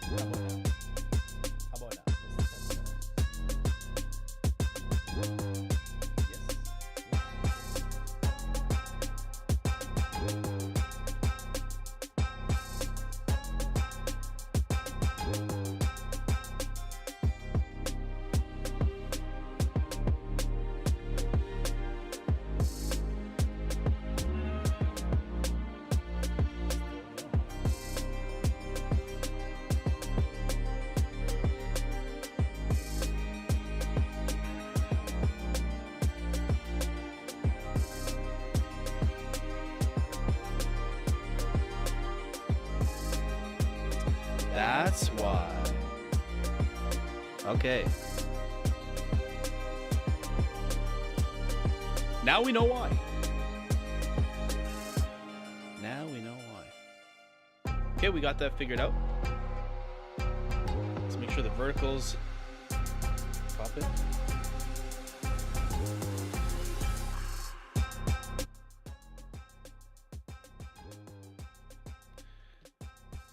How about now? How about now? Let's test Yes. That's why. Okay. Now we know why. Now we know why. Okay, we got that figured out. Let's make sure the verticals pop in.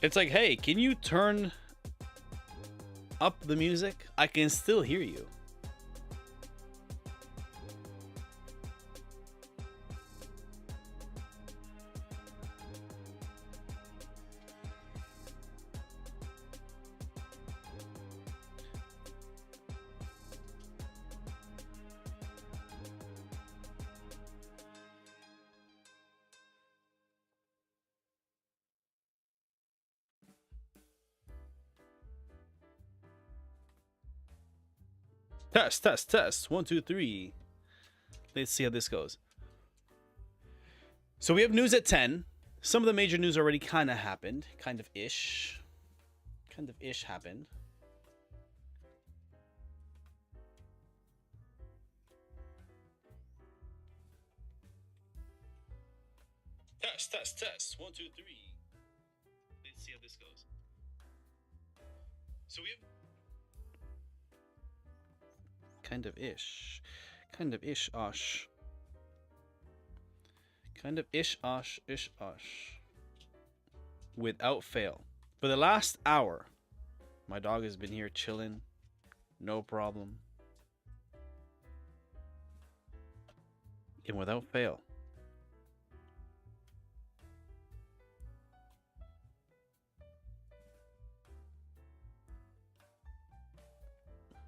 It's like, hey, can you turn up the music? I can still hear you. Test, test, test. 1, 2, 3. Let's see how this goes. So we have news at 10. Some of the major news already kind of happened. Kind of ish happened. Test, test, test. 1, 2, 3. Let's see how this goes. So we have kind of ish osh. Kind of ish osh. Without fail. For the last hour, my dog has been here chilling. No problem. And without fail.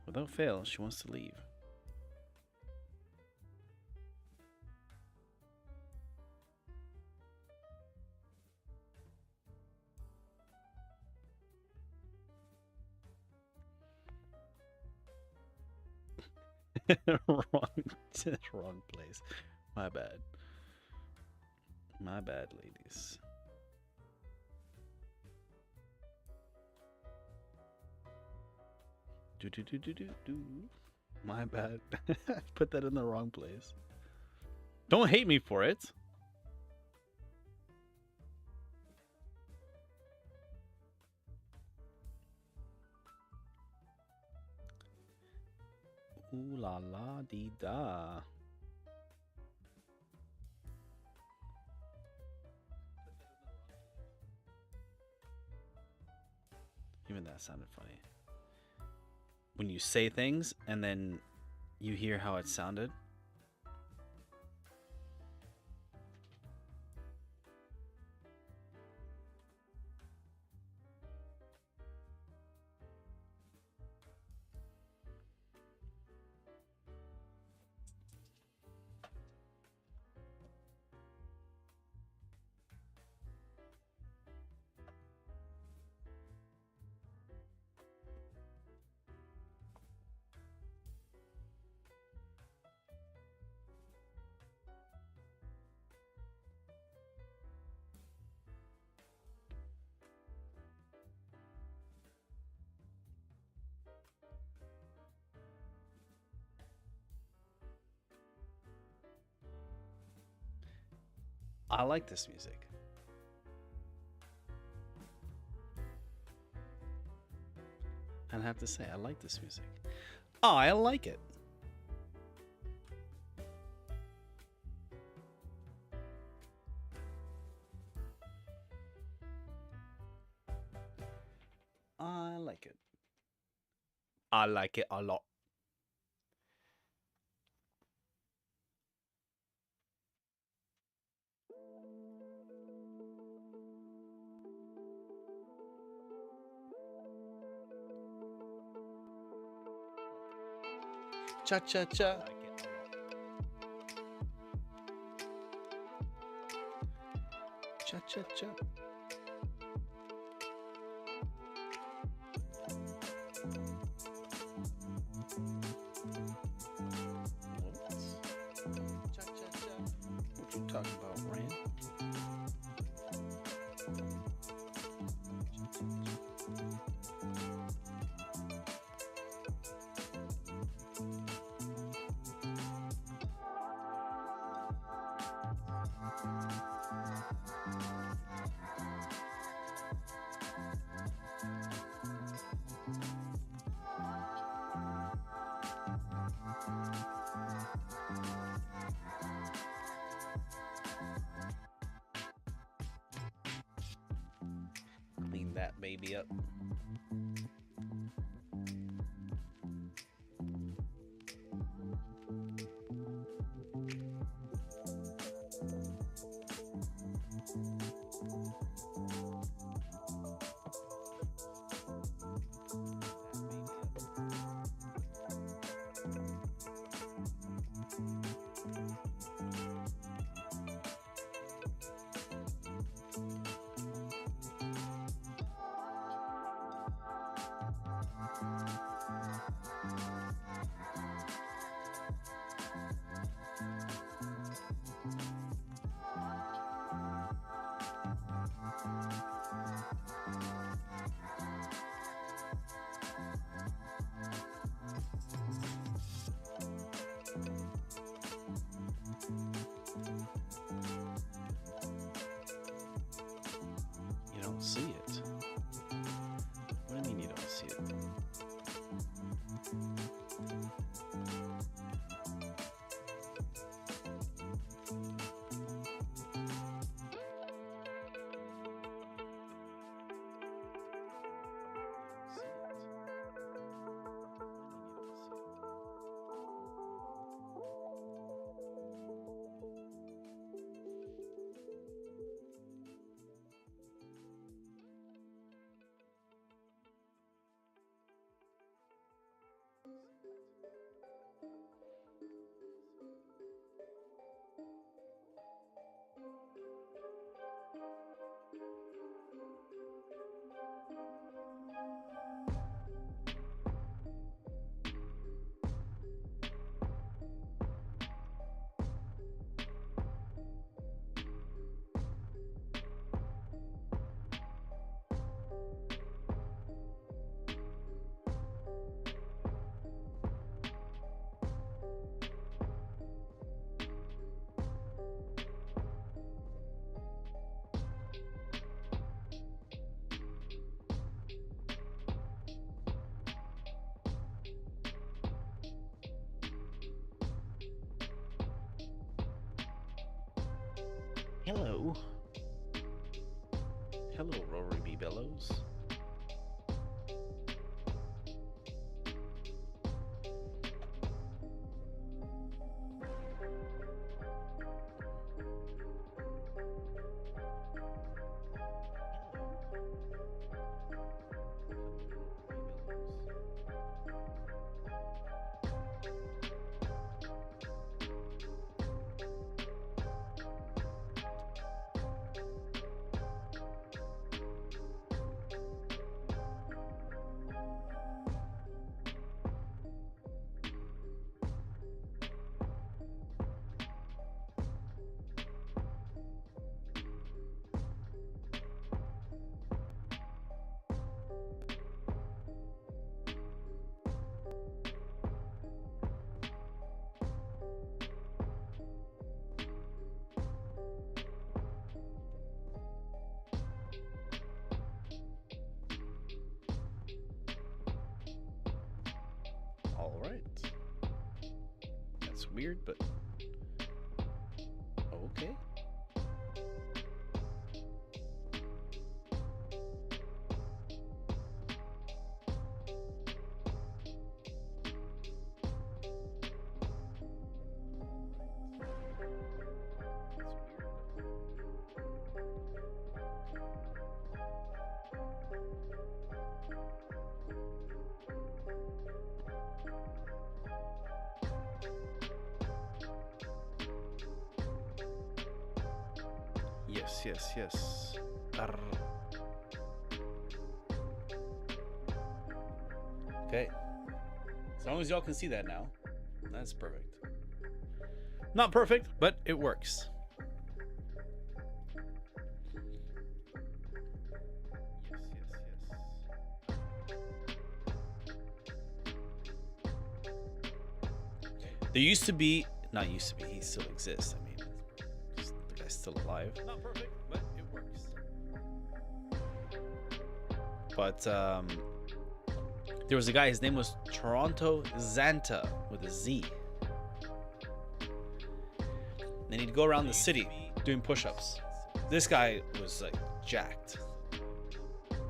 Without fail, she wants to leave. Wrong place. My bad. My bad, ladies. Do. My bad. Put that in the wrong place. Don't hate me for it. Ooh la la dee da. Even that sounded funny. When you say things and then you hear how it sounded. I like this music. And I have to say, I like this music. Oh, I like it. like it. I like it a lot. Cha cha cha. Cha cha cha. Cha cha cha. What you talking about, Rand? Clean that baby up. You don't see it. What do you mean you don't see it? Hello. Hello, Rory B. Bellows. All right. That's weird, but okay. Yes. Arr. Okay. As long as y'all can see that now, that's perfect. Not perfect, but it works. There used to be, not used to be, he still exists. I mean, the guy's still alive. Not perfect, but it works. But there was a guy, his name was Toronto Zanta with a Z. And he'd go around the city doing push-ups. This guy was like jacked,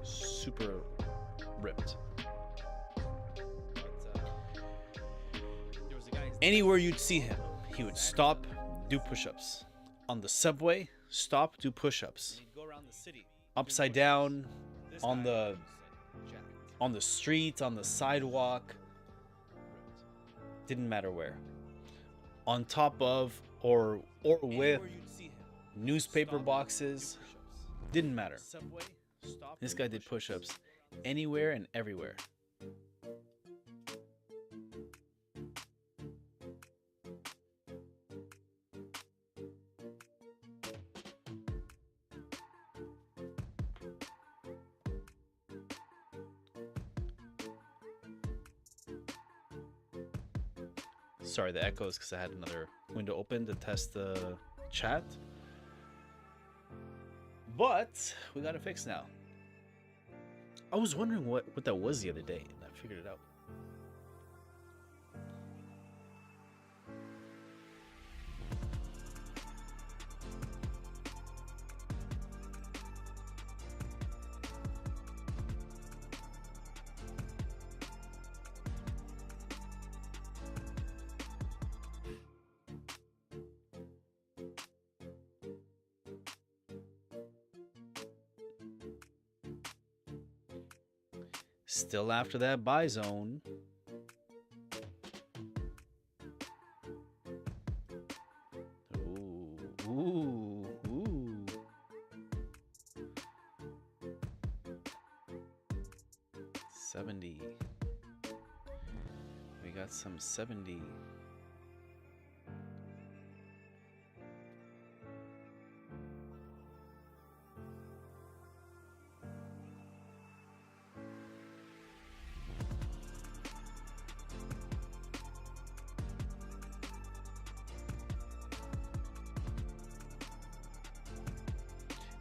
super ripped. Anywhere you'd see him, he would stop, do push-ups. On the subway, stop, do push-ups. Upside down, on the street, on the sidewalk. Didn't matter where. On top of or with newspaper boxes. Didn't matter. This guy did push-ups anywhere and everywhere. Sorry, the echoes because I had another window open to test the chat. But we got it fixed now. I was wondering what that was the other day, and I figured it out. Still after that buy zone. Ooh. 70. We got some 70.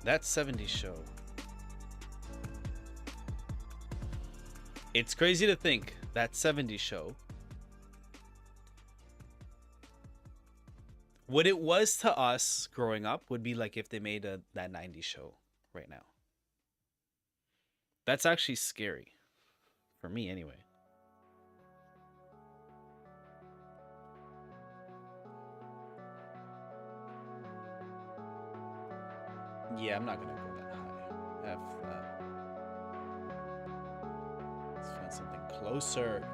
That 70 show. It's crazy to think that 70 show, what it was to us growing up would be like if they made that 90 show right now. That's actually scary. For me anyway. Yeah, I'm not gonna go that high. F that. Let's find something closer.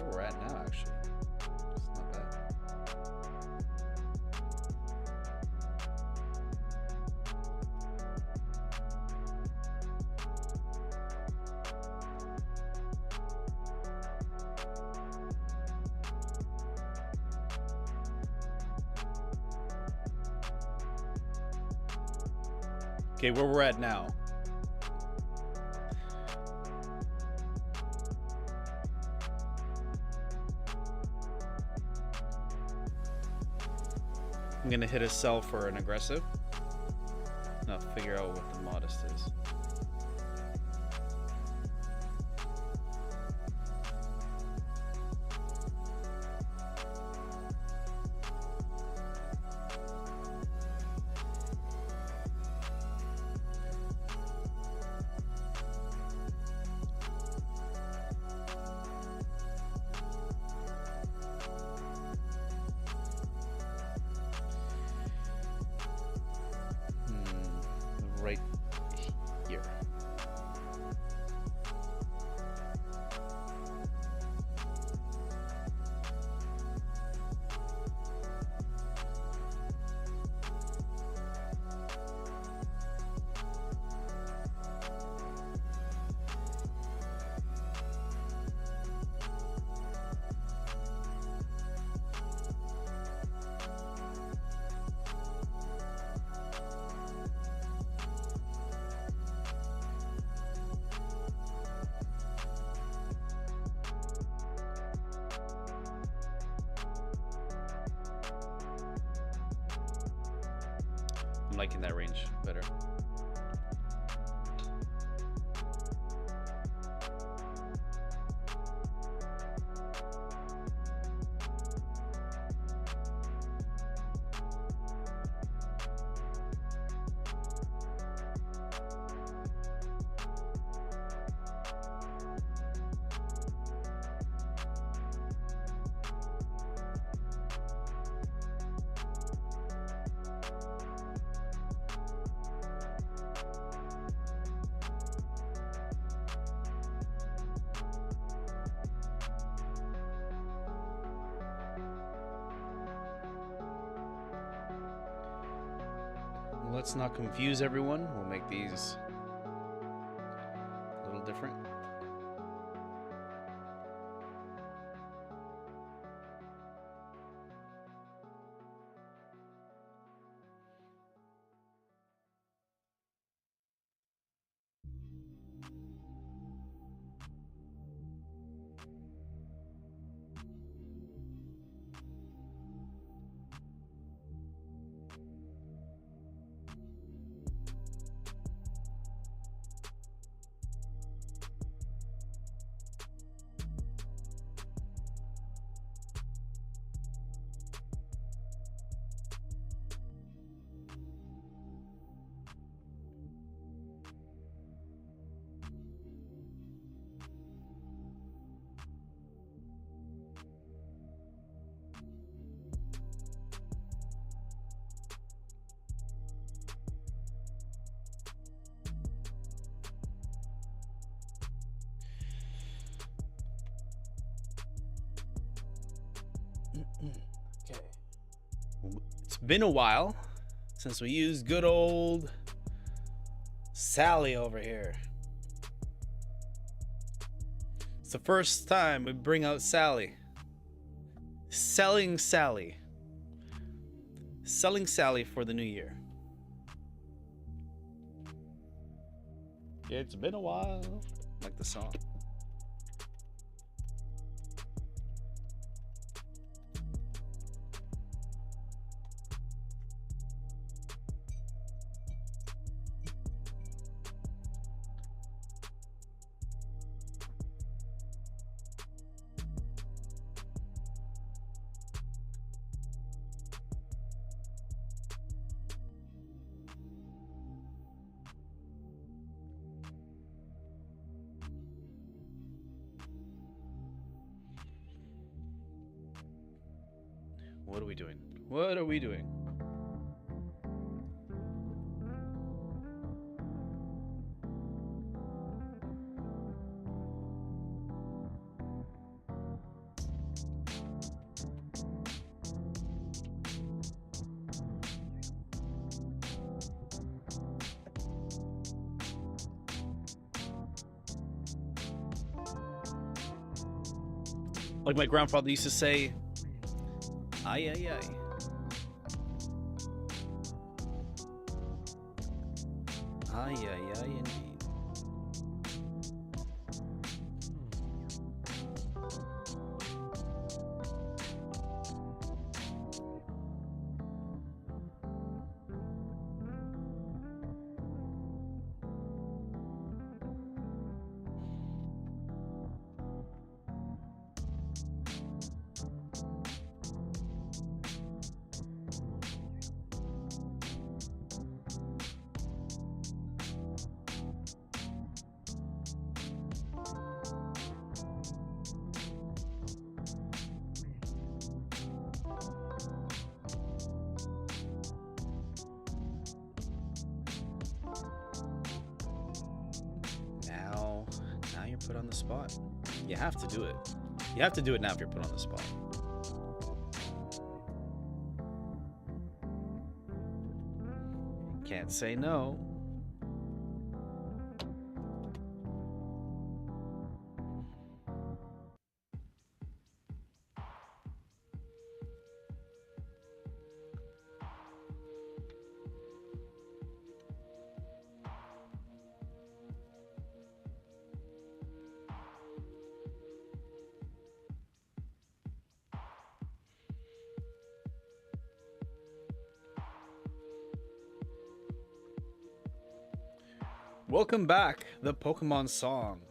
Where we're at now, actually. It's not bad. Okay, where we're at now. I'm gonna hit a sell for an aggressive. Now figure out what the modest is. right here. I'm liking that range better. Let's not confuse everyone. We'll make these a little different. Okay. It's been a while since we used good old Sally over here. It's the first time we bring out Sally. Selling Sally. Selling Sally for the new year. It's been a while. Like the song. What are we doing? What are we doing? Like my grandfather used to say, ay, ay, ay. Ay, ay, ay, indeed. put on the spot. You have to do it. You have to do it now if you're put on the spot. Can't say no. Welcome back, the Pokemon song.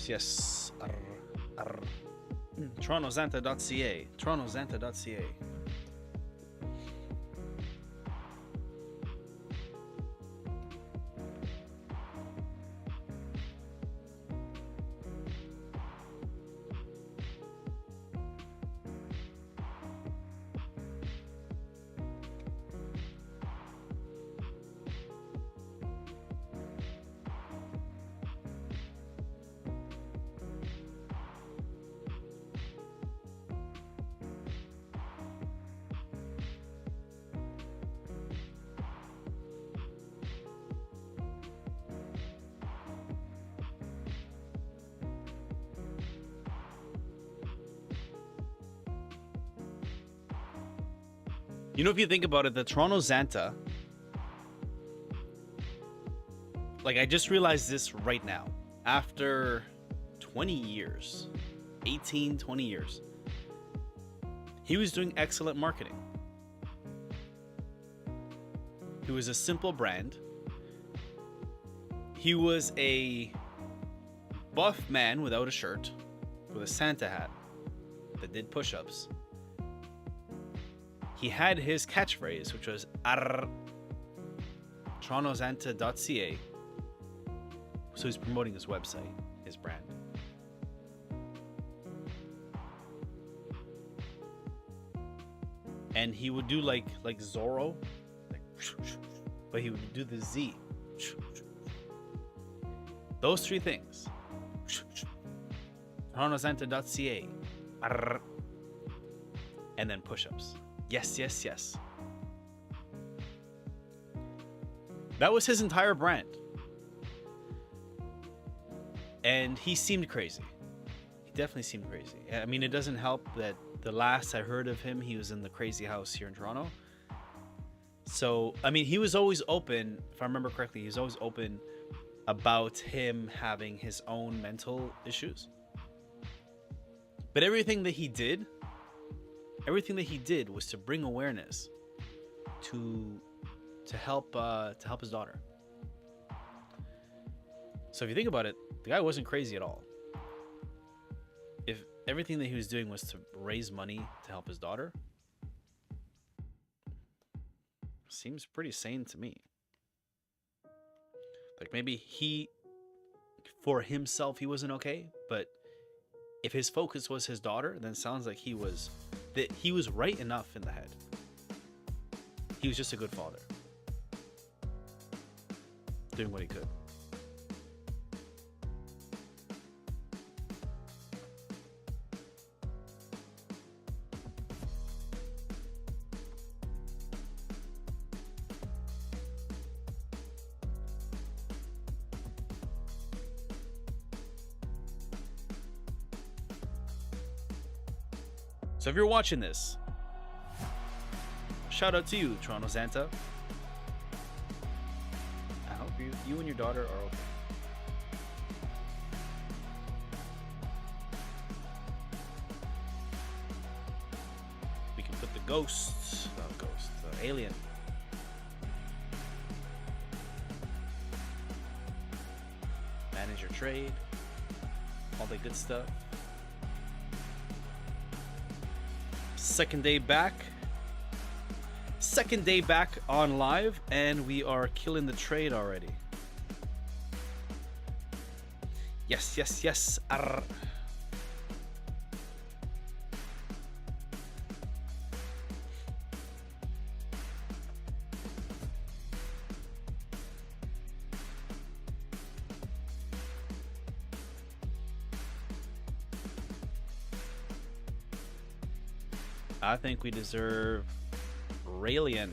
Yes. TorontoZanta.ca. TorontoZanta.ca. You know, if you think about it, the Toronto Zanta, like, I just realized this right now. After 20 years, 18, 20 years, he was doing excellent marketing. He was a simple brand. He was a buff man without a shirt, with a Santa hat that did push-ups. He had his catchphrase, which was TorontoZanta.ca. So he's promoting his website, his brand. And he would do like Zorro, but he would do the Z. Those three things. TorontoZanta.ca. And then push-ups. Yes, yes, yes. That was his entire brand. And he seemed crazy. He definitely seemed crazy. I mean, it doesn't help that the last I heard of him, he was in the crazy house here in Toronto. So, I mean, he was always open, if I remember correctly, he was always open about him having his own mental issues. But everything that he did was to bring awareness to help his daughter. So if you think about it, the guy wasn't crazy at all. If everything that he was doing was to raise money to help his daughter, seems pretty sane to me. Like maybe for himself, he wasn't okay, but if his focus was his daughter, then it sounds like he was right enough in the head. He was just a good father, doing what he could. So if you're watching this, shout out to you, Toronto Santa. I hope you and your daughter are okay. We can put the alien. Manage your trade, all the good stuff. Second day back on live, and we are killing the trade already. Yes. Arr. I think we deserve Raelian.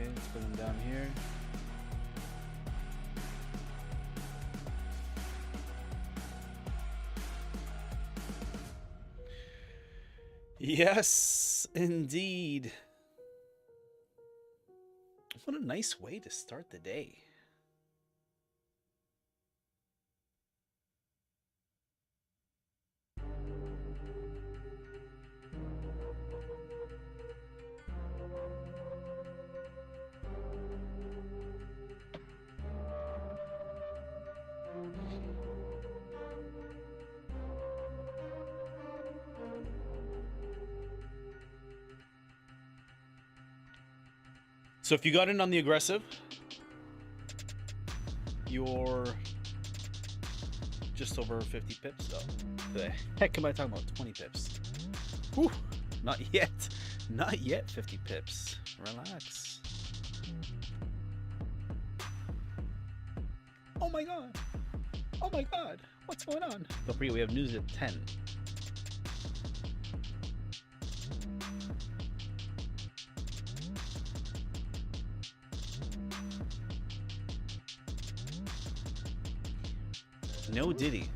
Let's put them down here. Yes, indeed. What a nice way to start the day. So if you got in on the aggressive, you're just over 50 pips. Oh, the heck am I talking about? 20 pips. Whew, not yet. Not yet 50 pips. Relax. Oh my god. Oh my god. What's going on? Don't forget, we have news at 10. No Diddy.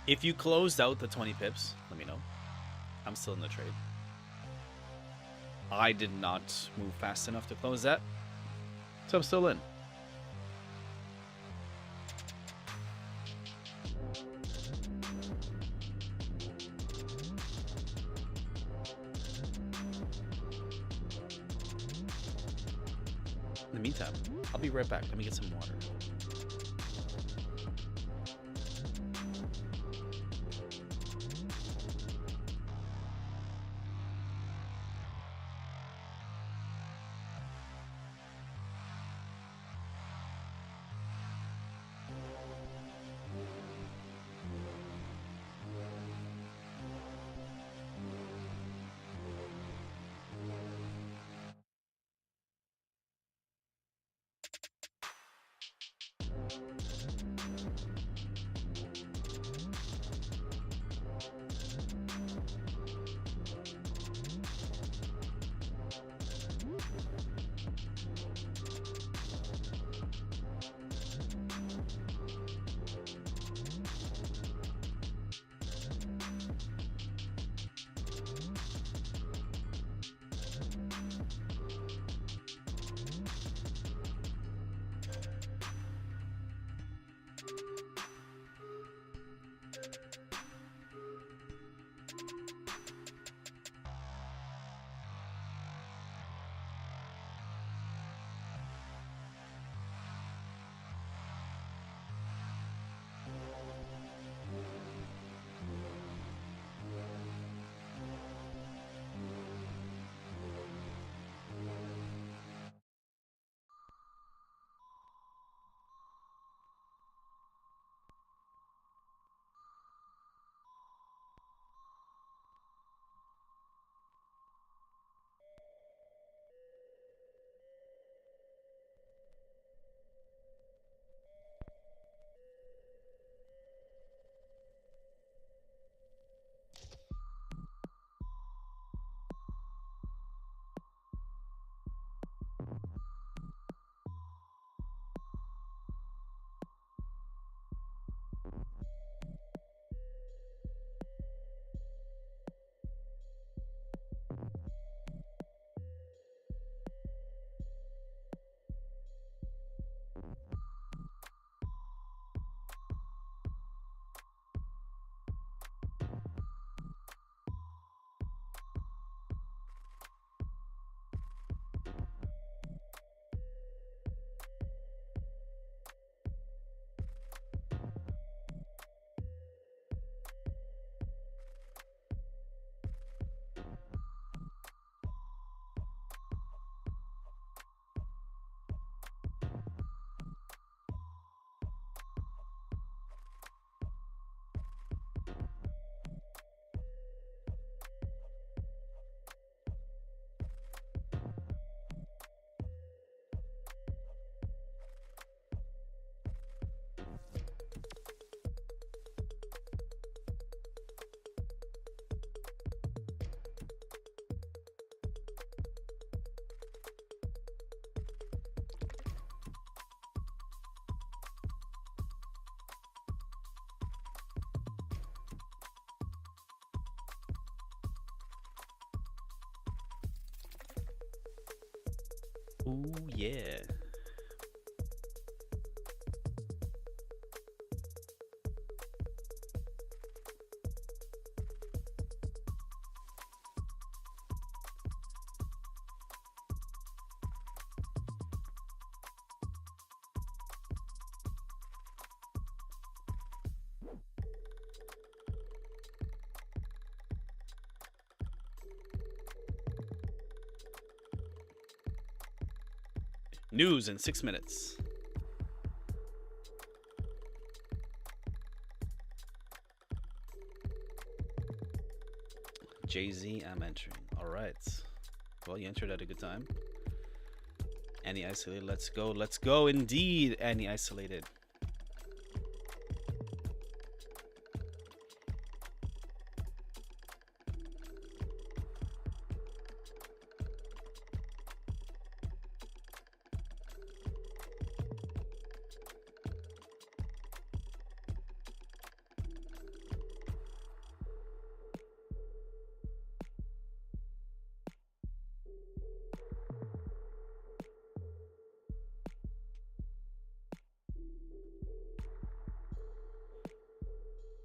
If you closed out the 20 pips, let me know. I'm still in the trade. I did not move fast enough to close that, so I'm still in. In the meantime, I'll be right back. Let me get some water. Ooh, yeah. News in 6 minutes. Jay-Z, I'm entering. All right. Well, you entered at a good time. Annie isolated. Let's go. Let's go. Indeed, Annie isolated.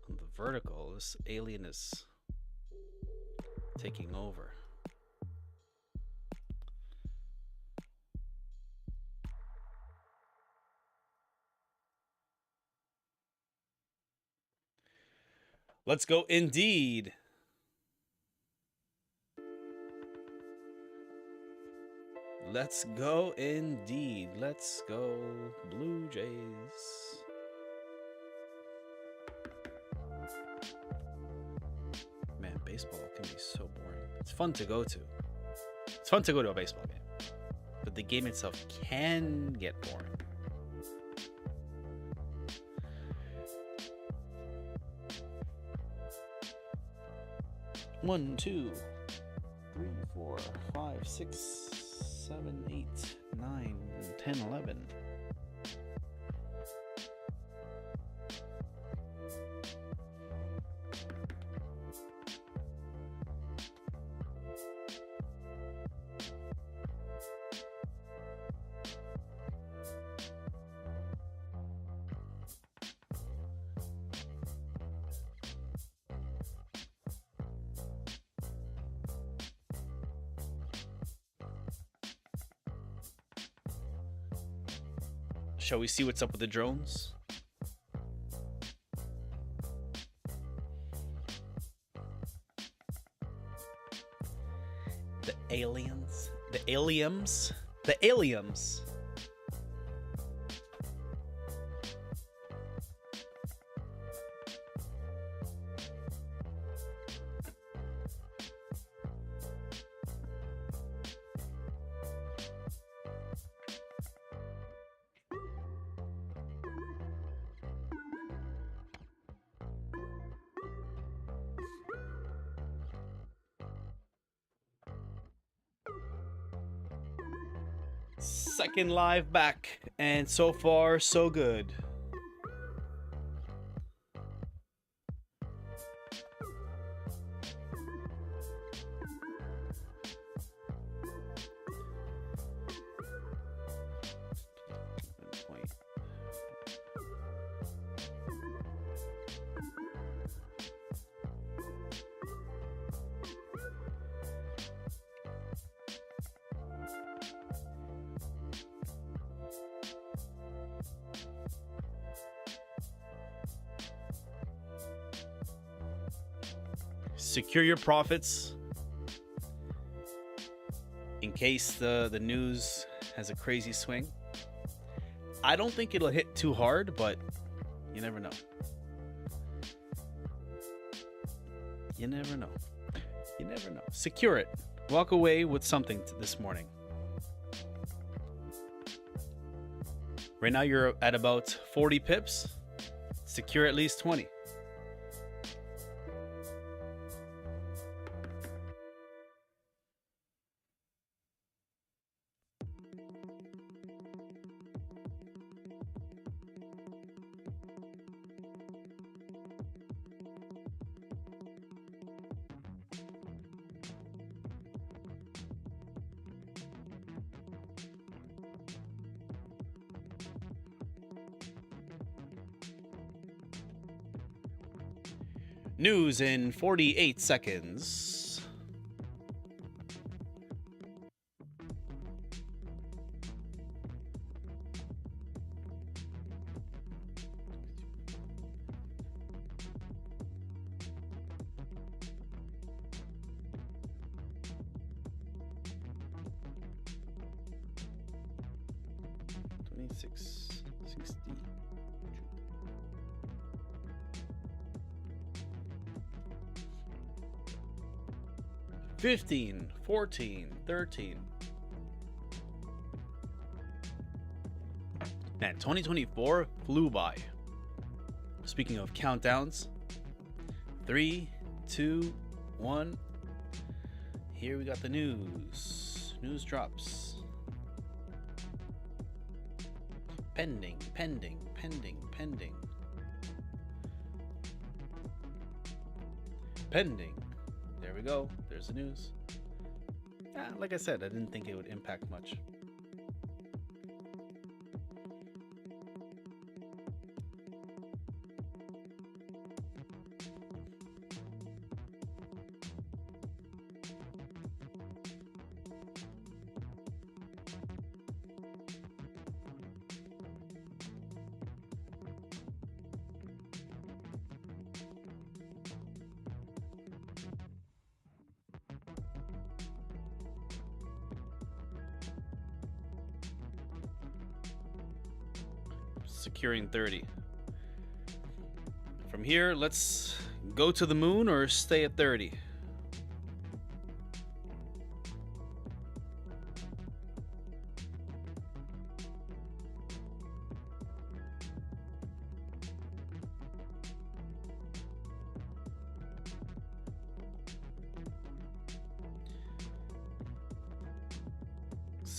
On the vertical, this alien is taking over. Let's go, indeed. Let's go, indeed. Let's go, Blue Jays. Man, baseball can be so boring. It's fun to go to. It's fun to go to a baseball game. but the game itself can get boring. One, 2, 3, 4, 5, 6, 7, 8, 9, 10, 11. Shall we see what's up with the drones? The aliens? The aliens? The aliens! Second live back, and so far so good. Secure your profits in case the news has a crazy swing. I don't think it'll hit too hard, but you never know. You never know. You never know. Secure it. Walk away with something this morning. Right now you're at about 40 pips. Secure at least 20. News in 48 seconds. $26.60. 15, 14, 13. Man, 2024 flew by. Speaking of countdowns, 3, 2, 1. Here we got the news. News drops. Pending, pending, pending, pending. Pending. There we go. There's the news. Like I said, I didn't think it would impact much. Securing 30. From here, let's go to the moon or stay at 30.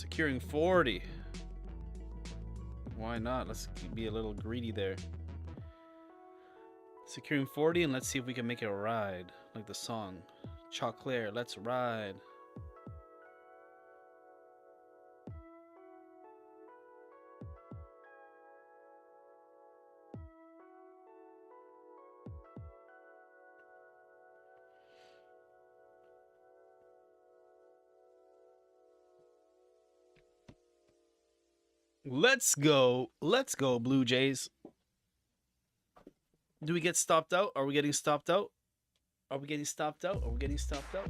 Securing 40. Why not? Let's be a little greedy there. Securing 40, and let's see if we can make it a ride. Like the song. Chocolate, let's ride. Let's go. Let's go, Blue Jays. Do we get stopped out? Are we getting stopped out? Are we getting stopped out? Are we getting stopped out?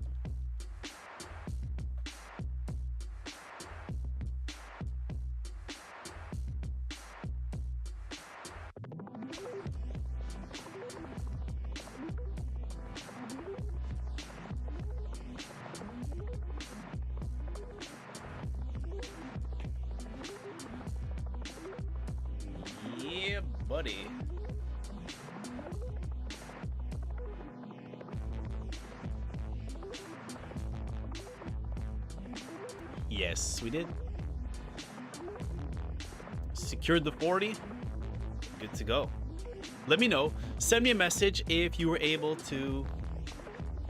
Yeah, buddy. Yes, we did. Secured the 40. Good to go. Let me know. Send me a message if you were able to,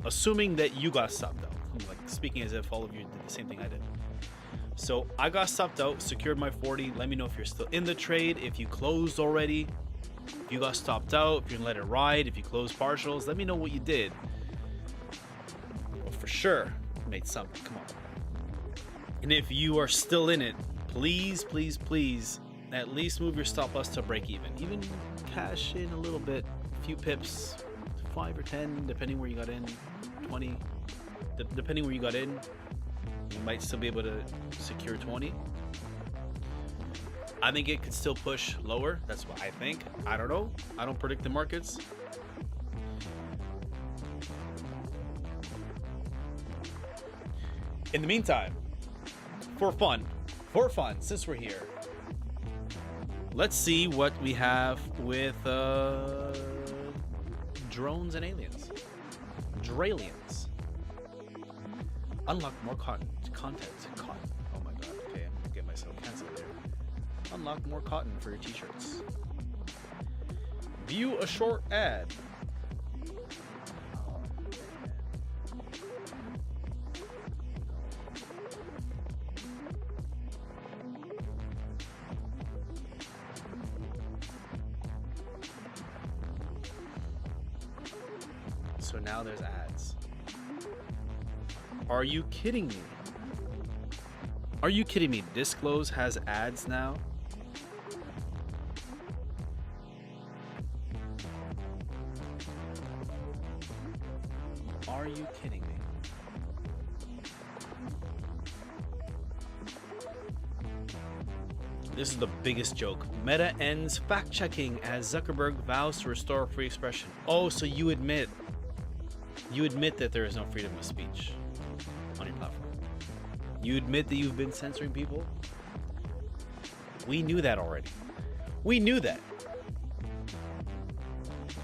assuming that you got stopped out. I'm like speaking as if all of you did the same thing I did. So I got stopped out, secured my 40. Let me know if you're still in the trade, if you closed already, if you got stopped out, if you're gonna let it ride, if you closed partials. Let me know what you did. Well, for sure, made something. Come on. And if you are still in it, please, please, please, at least move your stop loss to break even. Even cash in a little bit, a few pips, 5 or 10, depending where you got in, 20, depending where you got in. You might still be able to secure 20. I think it could still push lower. That's what I think. I don't know. I don't predict the markets. In the meantime, for fun, since we're here, let's see what we have with drones and aliens. Dralians. Unlock more content. Oh my god. Okay, I'm gonna get myself canceled here. Unlock more cotton for your t-shirts. View a short ad. So now there's ads. Are you kidding me? Are you kidding me? Disclose has ads now? Are you kidding me? This is the biggest joke. Meta ends fact-checking as Zuckerberg vows to restore free expression. Oh, so you admit that there is no freedom of speech on your platform. You admit that you've been censoring people? We knew that already. We knew that.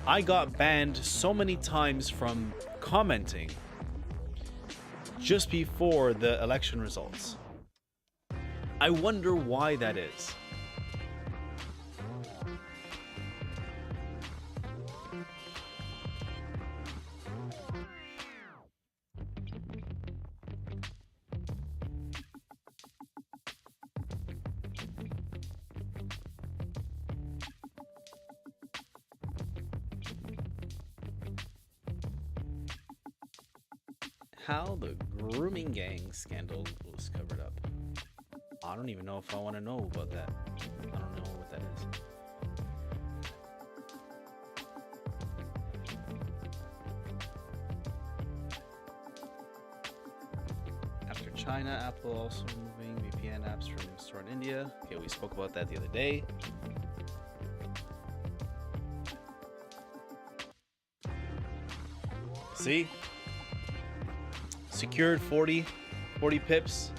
I got banned so many times from commenting just before the election results. I wonder why that is. How the grooming gang scandal was covered up. I don't even know if I want to know about that. I don't know what that is. After China, Apple also removing VPN apps from store in India. Okay, we spoke about that the other day. See? Secured 40 pips.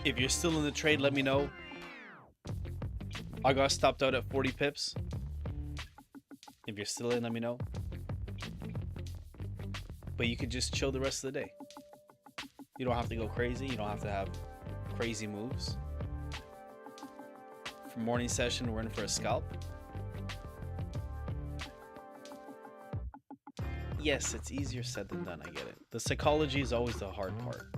If you're still in the trade, let me know. I got stopped out at 40 pips. If you're still in, let me know. But you could just chill the rest of the day. You don't have to go crazy. You don't have to have crazy moves. For morning session, we're in for a scalp. Yes, it's easier said than done. I get it. The psychology is always the hard part.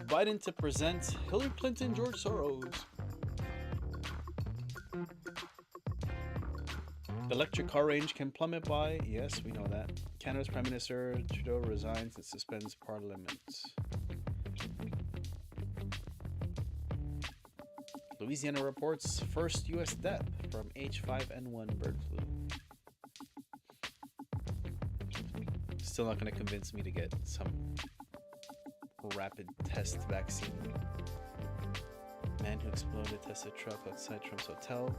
Biden to present Hillary Clinton, George Soros. The electric car range can plummet by, yes, we know that. Canada's Prime Minister Trudeau resigns and suspends Parliament. Louisiana reports first U.S. death from H5N1 bird flu. Still not going to convince me to get some rapid test vaccine. Man who exploded tested truck outside Trump's hotel.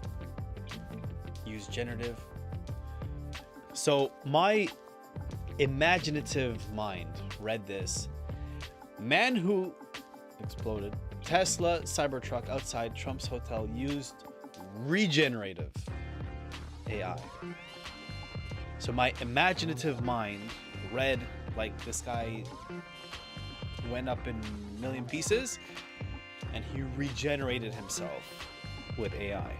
Used generative. So my imaginative mind read this. Man who exploded Tesla Cybertruck outside Trump's hotel used regenerative AI. So my imaginative mind read like this guy went up in a million pieces and he regenerated himself with AI.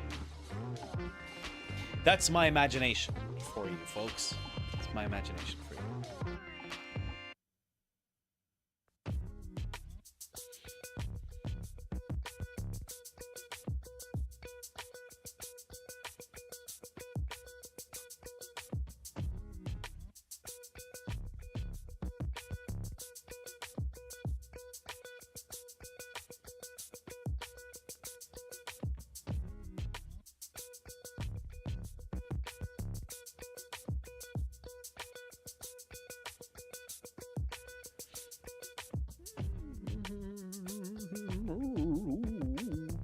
That's my imagination for you, folks. It's my imagination for you.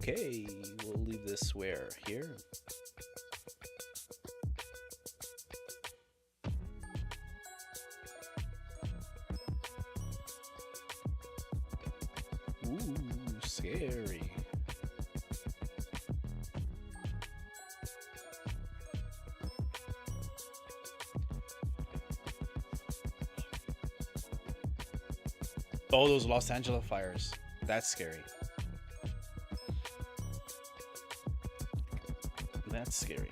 Okay, we'll leave this where here. Ooh, scary. Oh, those Los Angeles fires. That's scary. That's scary.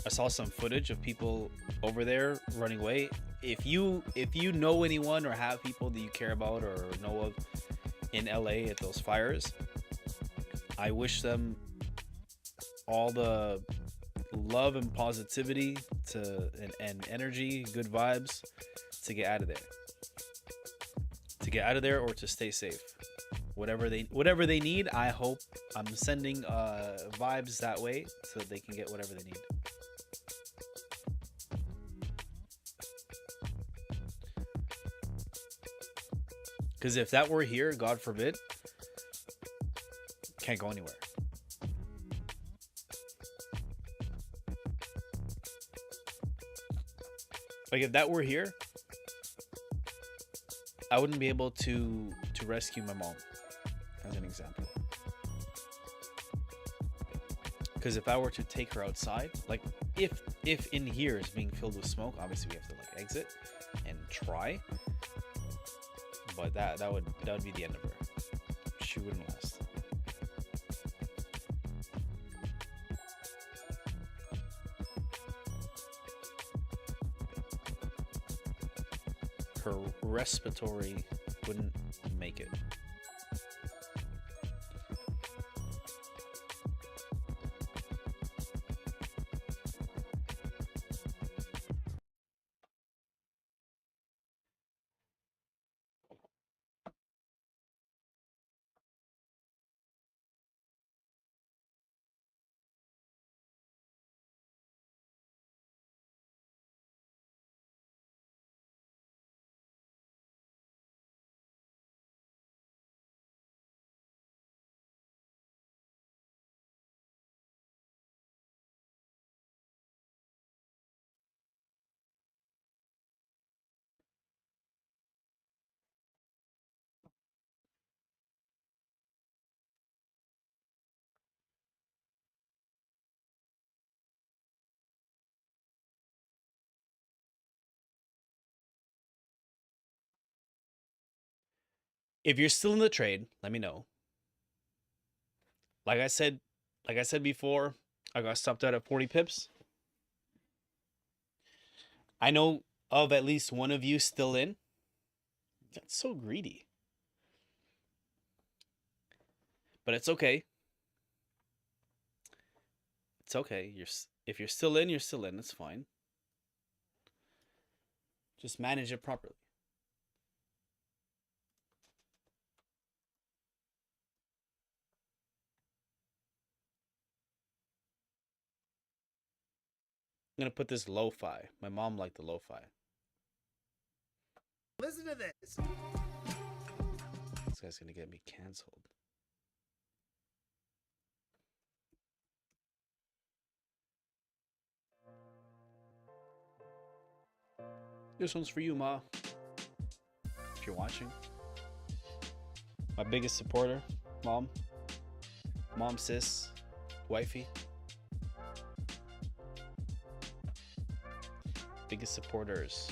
I saw some footage of people over there running away. If you know anyone or have people that you care about or know of in LA at those fires, I wish them all the love and positivity and energy, good vibes to get out of there. To get out of there or to stay safe. Whatever they need, I hope I'm sending vibes that way so that they can get whatever they need. Because if that were here, God forbid, can't go anywhere. Like if that were here, I wouldn't be able to rescue my mom, as an example. Because if I were to take her outside, like if in here is being filled with smoke, obviously we have to like exit and try. But that would be the end of her. She wouldn't last. Her respiratory wouldn't make it. If you're still in the trade, let me know. Like I said before, I got stopped out at 40 pips. I know of at least one of you still in. That's so greedy. But it's okay. It's okay. If you're still in, you're still in. It's fine. Just manage it properly. I'm gonna put this lo-fi. My mom liked the lo-fi. Listen to this. This guy's gonna get me canceled. This one's for you, Ma. If you're watching. My biggest supporter, Mom. Mom, sis, wifey. Biggest supporters.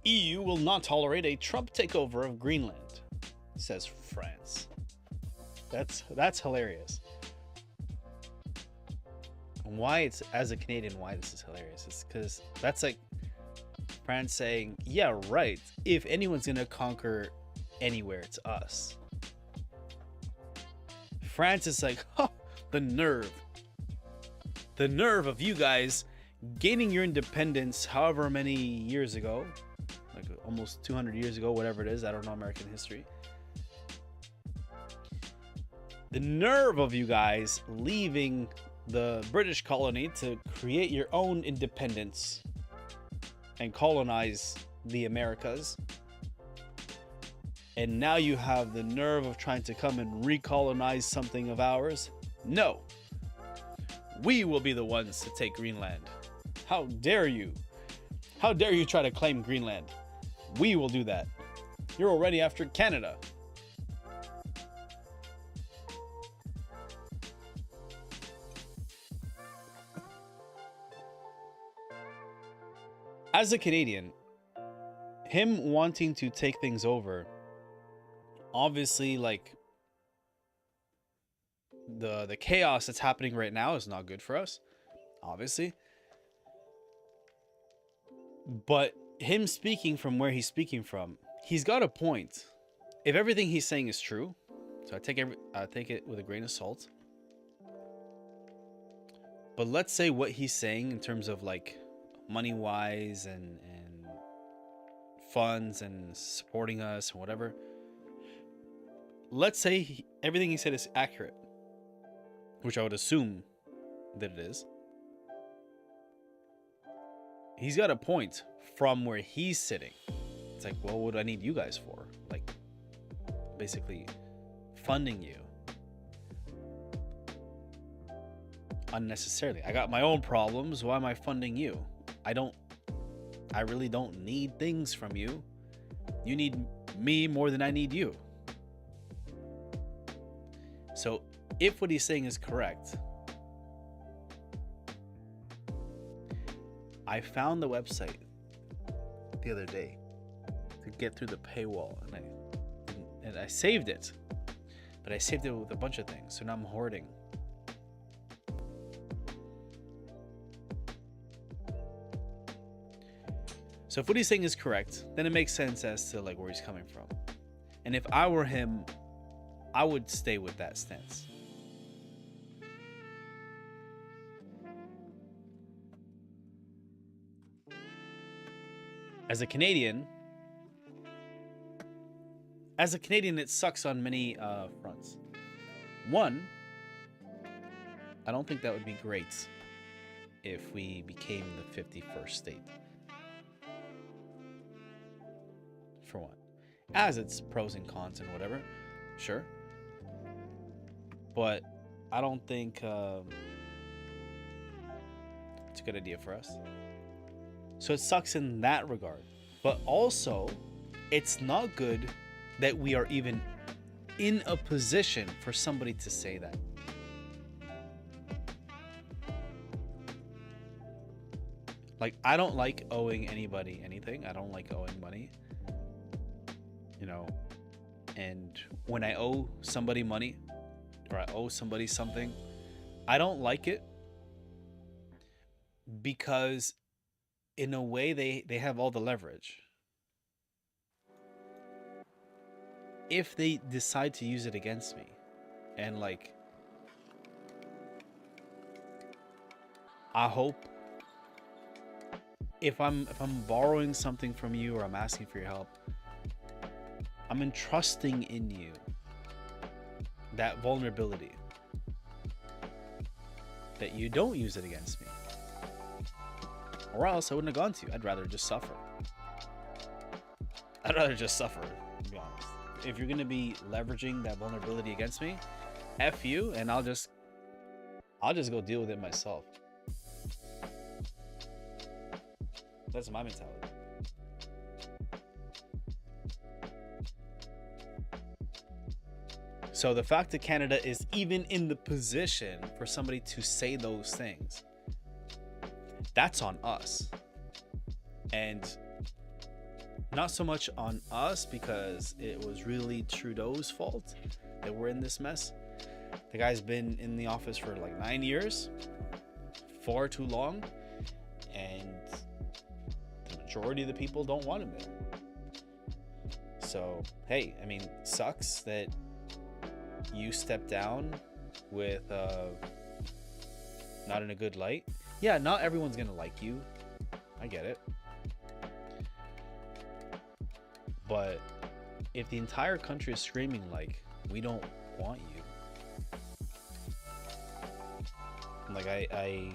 EU will not tolerate a Trump takeover of Greenland, says France. That's hilarious. And why it's, as a Canadian, why this is hilarious is because that's like France saying, yeah, right, if anyone's gonna conquer anywhere, it's us. France is like, huh, the nerve of you guys gaining your independence however many years ago, like almost 200 years ago, whatever it is. I don't know American history. The nerve of you guys leaving the British colony to create your own independence and colonize the Americas. And now you have the nerve of trying to come and recolonize something of ours? No. We will be the ones to take Greenland. How dare you? How dare you try to claim Greenland? We will do that. You're already after Canada. As a Canadian, him wanting to take things over, obviously, like, the chaos that's happening right now is not good for us, obviously. But him speaking from where he's speaking from, he's got a point. If everything he's saying is true, so I take it with a grain of salt. But let's say what he's saying in terms of like money wise and funds and supporting us and whatever. Let's say everything he said is accurate, which I would assume that it is. He's got a point from where he's sitting. It's like, well, what do I need you guys for? Like, basically funding you unnecessarily. I got my own problems. Why am I funding you? I really don't need things from you. You need me more than I need you. So if what he's saying is correct, I found the website the other day to get through the paywall, and I saved it, but I saved it with a bunch of things, so now I'm hoarding. So if what he's saying is correct, then it makes sense as to like where he's coming from. And if I were him, I would stay with that stance. As a Canadian, it sucks on many fronts. One, I don't think that would be great if we became the 51st state. for one. As its pros and cons and whatever, sure. But I don't think it's a good idea for us. So it sucks in that regard. But also, it's not good that we are even in a position for somebody to say that. Like, I don't like owing anybody anything. I don't like owing money. You know, and when I owe somebody money or I owe somebody something, I don't like it because in a way they have all the leverage. If they decide to use it against me, and like, I hope if I'm borrowing something from you or I'm asking for your help, I'm entrusting in you that vulnerability, that you don't use it against me, or else I wouldn't have gone to you. I'd rather just suffer. To be honest. If you're gonna be leveraging that vulnerability against me, F you, and I'll just go deal with it myself. That's my mentality. So the fact that Canada is even in the position for somebody to say those things, that's on us. And not so much on us because it was really Trudeau's fault that we're in this mess. The guy's been in the office for like 9 years, far too long, and the majority of the people don't want him there. So, hey, I mean, sucks that you step down with not in a good light. Yeah, not everyone's gonna like you. I get it. But if the entire country is screaming like, we don't want you, like I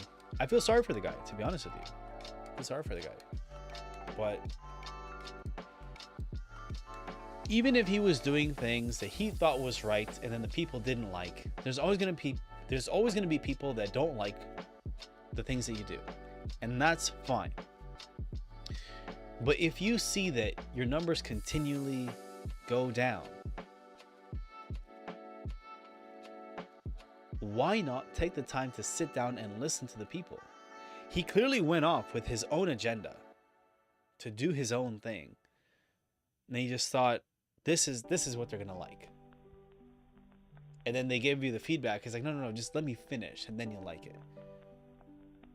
feel sorry for the guy, to be honest with you. I feel sorry for the guy. But even if he was doing things that he thought was right and then the people didn't like, there's always gonna be people that don't like the things that you do. And that's fine. But if you see that your numbers continually go down, why not take the time to sit down and listen to the people? He clearly went off with his own agenda to do his own thing. And he just thought, this is what they're gonna like. And then they gave you the feedback. He's like, no, just let me finish and then you'll like it.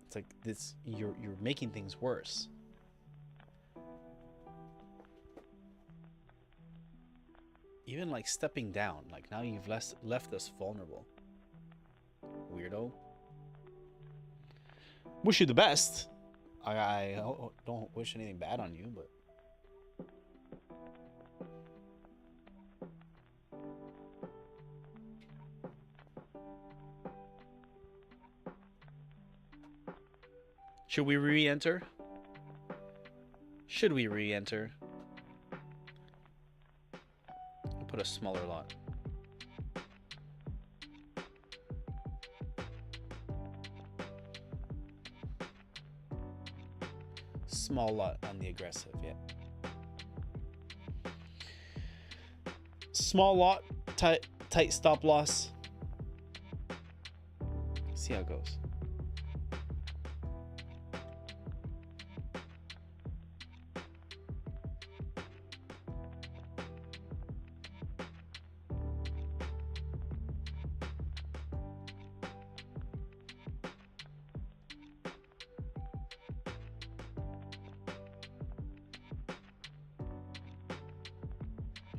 It's like this, you're making things worse. Even like stepping down, like now you've left us vulnerable. Weirdo. Wish you the best. I don't wish anything bad on you, but should we re-enter? Should we re-enter? I'll put a smaller lot. Small lot on the aggressive, yeah. Small lot, tight stop loss. See how it goes.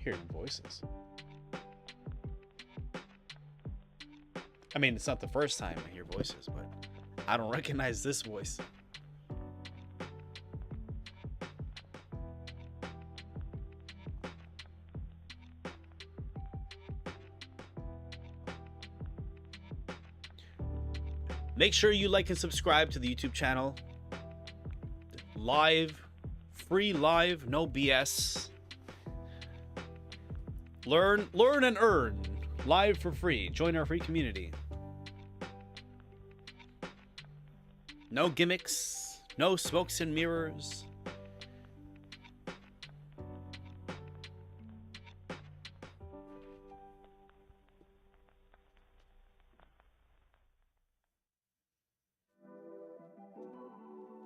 Hearing voices. I mean, it's not the first time I hear voices, but I don't recognize this voice. Make sure you like and subscribe to the YouTube channel. Live, free live, no BS. Learn and earn. Live for free. Join our free community. No gimmicks. No smokes and mirrors.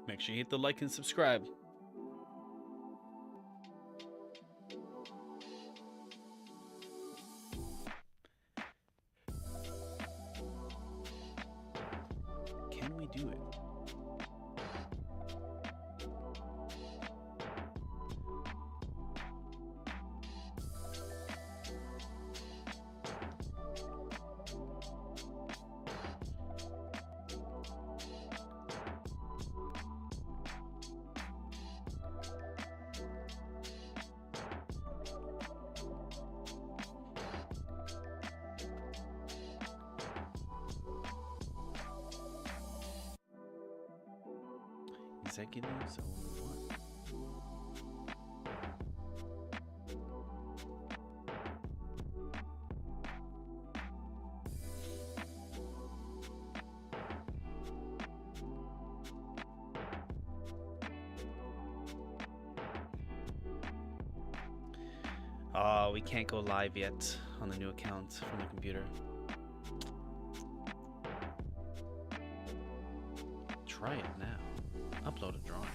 Make sure you hit the like and subscribe. Can we do it? Executives of what? We can't go live yet on the new account from the computer. Try it now. Upload a drawing.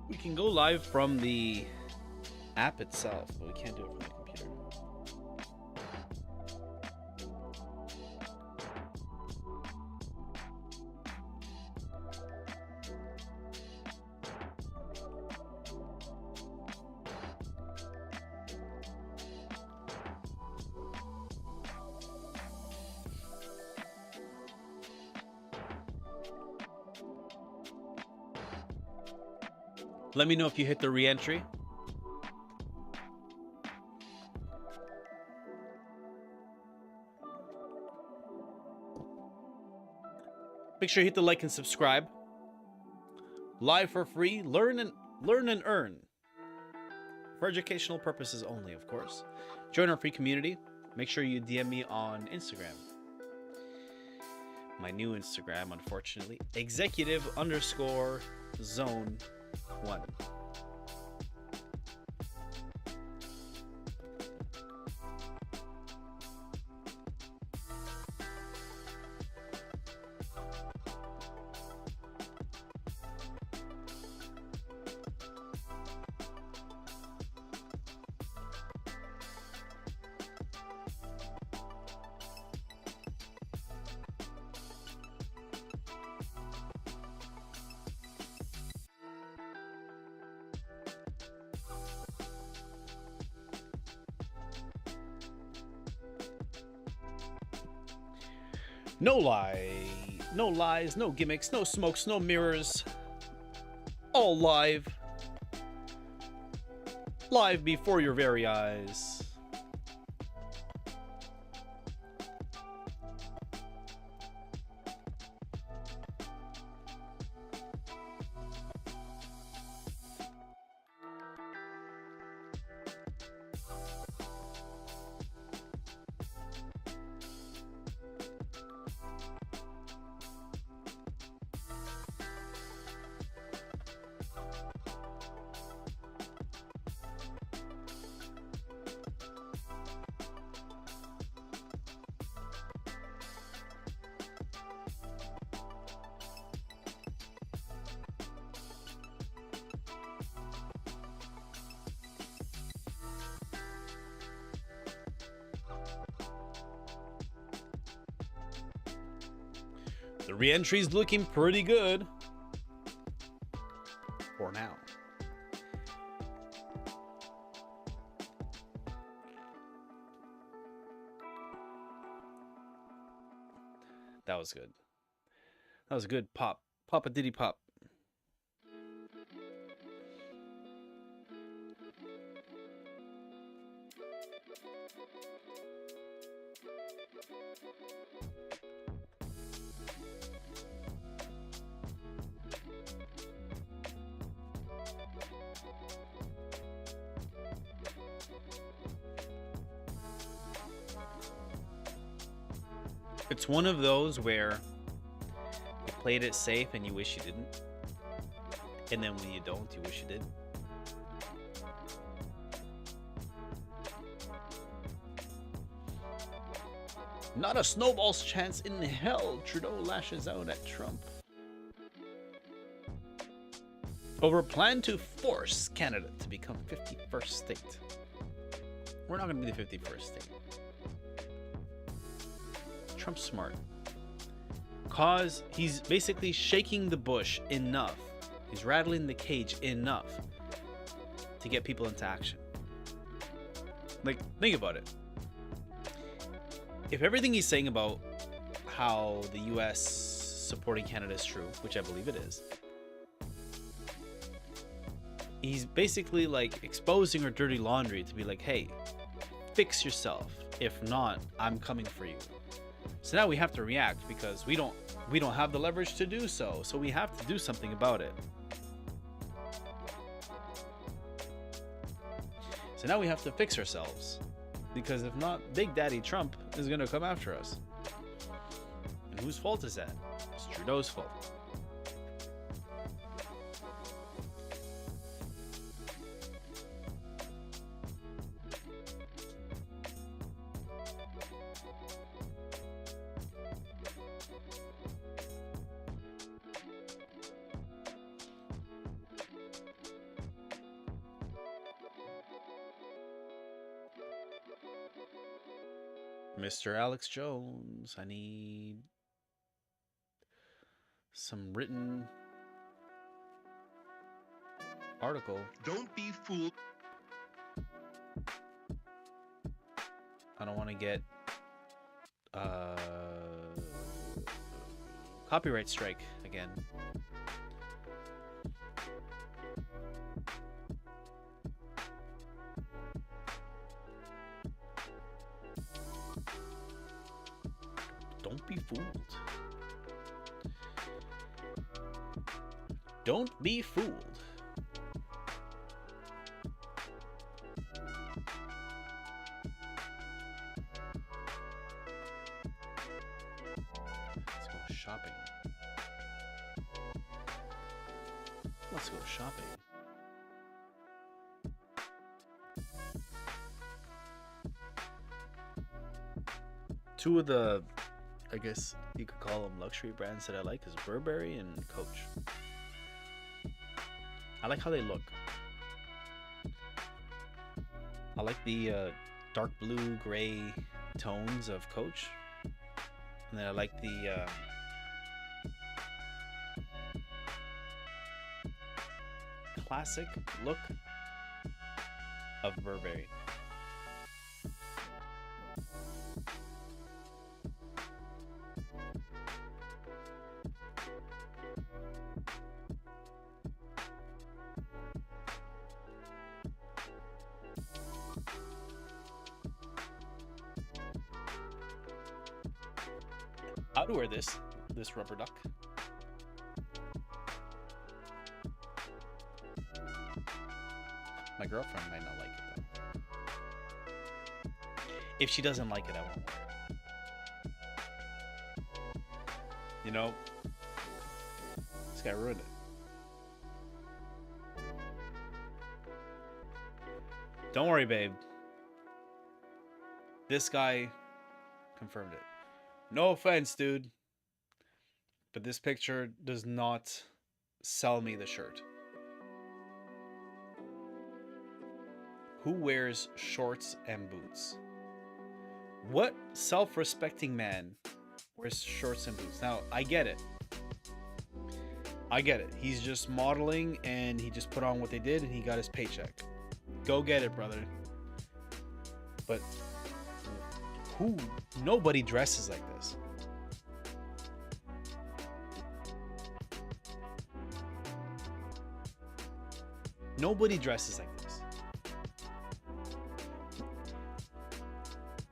We can go live from the app itself, but we can't do it from the computer. Let me know if you hit the re-entry. Make sure you hit the like and subscribe. Live for free. Learn and earn. For educational purposes only, of course. Join our free community. Make sure you DM me on Instagram. My new Instagram, unfortunately. Executive_zone1. No lies, no gimmicks, no smokes, no mirrors. All live. Live before your very eyes. The re-entry's looking pretty good. For now. That was good. That was a good pop. Pop a diddy pop. It's one of those where you played it safe and you wish you didn't. And then when you don't, you wish you did. Not a snowball's chance in hell, Trudeau lashes out at Trump over a plan to force Canada to become 51st state. We're not going to be the 51st state. Trump's smart. Cause he's basically shaking the bush enough. He's rattling the cage enough to get people into action. Like, think about it. If everything he's saying about how the US supporting Canada is true, which I believe it is, he's basically like exposing our dirty laundry to be like, hey, fix yourself. If not, I'm coming for you. So now we have to react because we don't have the leverage to do so. So we have to do something about it. So now we have to fix ourselves. Because if not, Big Daddy Trump is going to come after us. And whose fault is that? It's Trudeau's fault. Mr. Alex Jones, I need some written article. Don't be fooled. I don't want to get copyright strike again. Don't be fooled. Don't be fooled. Let's go shopping. Let's go shopping. Two of the, I guess you could call them luxury brands that I like is Burberry and Coach. I like how they look. I like the dark blue gray tones of Coach. And then I like the classic look of Burberry. I'd wear this rubber duck. My girlfriend might not like it though. If she doesn't like it, I won't wear it. You know, this guy ruined it. Don't worry, babe. This guy confirmed it. No offense, dude, but this picture does not sell me the shirt. Who wears shorts and boots? What self-respecting man wears shorts and boots? Now, I get it. I get it. He's just modeling and he just put on what they did and he got his paycheck. Go get it, brother. But nobody dresses like this. Nobody dresses like this.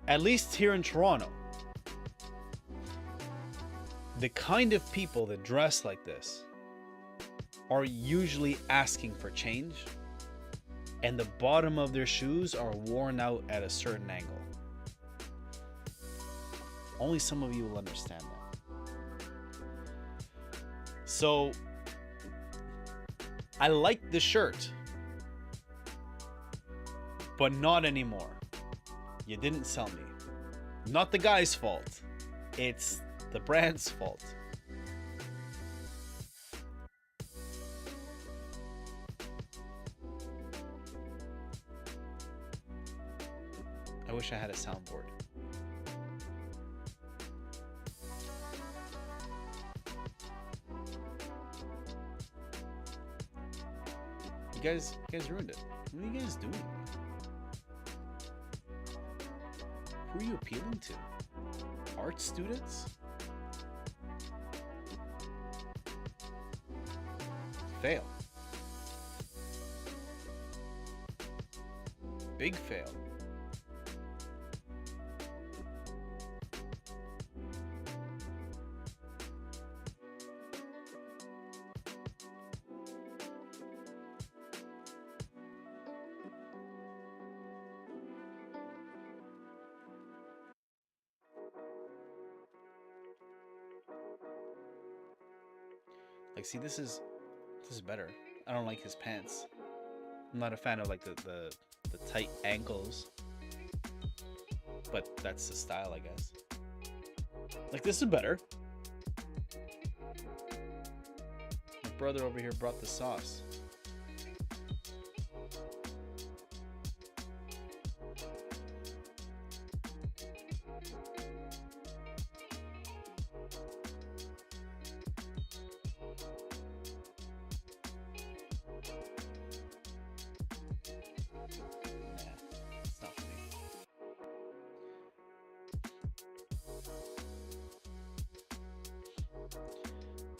At least here in Toronto. The kind of people that dress like this are usually asking for change, and the bottom of their shoes are worn out at a certain angle. Only some of you will understand that. So, I like the shirt, but not anymore. You didn't sell me. Not the guy's fault. It's the brand's fault. I wish I had a soundboard. You guys ruined it. What are you guys doing? Who are you appealing to? Art students? Fail. Big fail. Like, see, this is better. I don't like his pants. I'm not a fan of like the tight ankles, but that's the style, I guess. Like, this is better. My brother over here brought the sauce.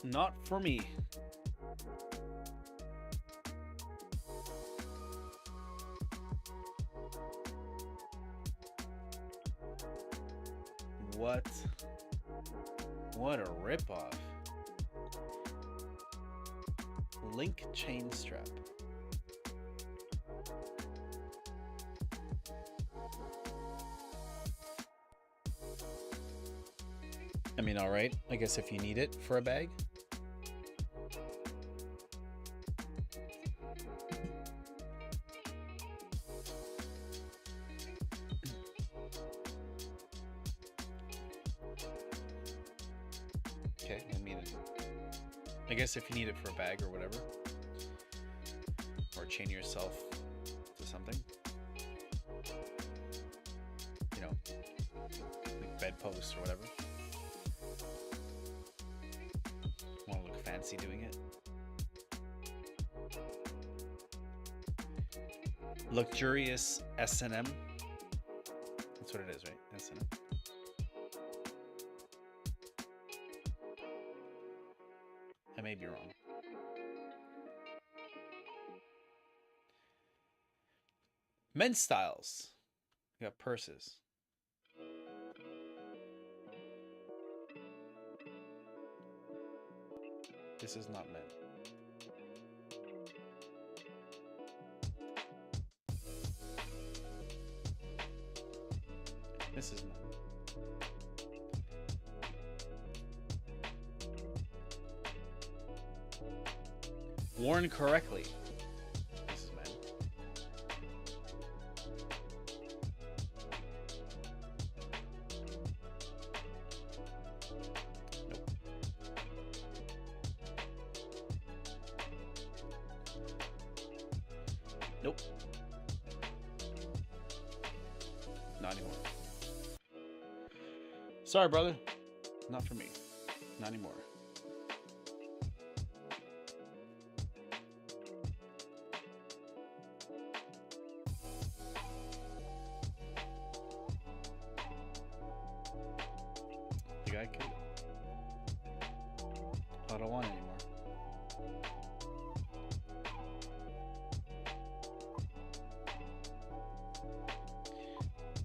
Not for me. What? What a ripoff. Link chain strap. I mean, all right. I guess if you need it for a bag. Okay, I guess if you need it for a bag or whatever, or chain yourself to something, you know, like bedposts or whatever. Want to look fancy doing it. Luxurious S&M. That's what it is, right? S&M. I may be wrong. Men's styles. We got purses. This is not men. This is men. Worn correctly. This is men. Nope. Nope. Not anymore. Sorry, brother. Not for me. Not anymore. The guy could. I don't want it anymore.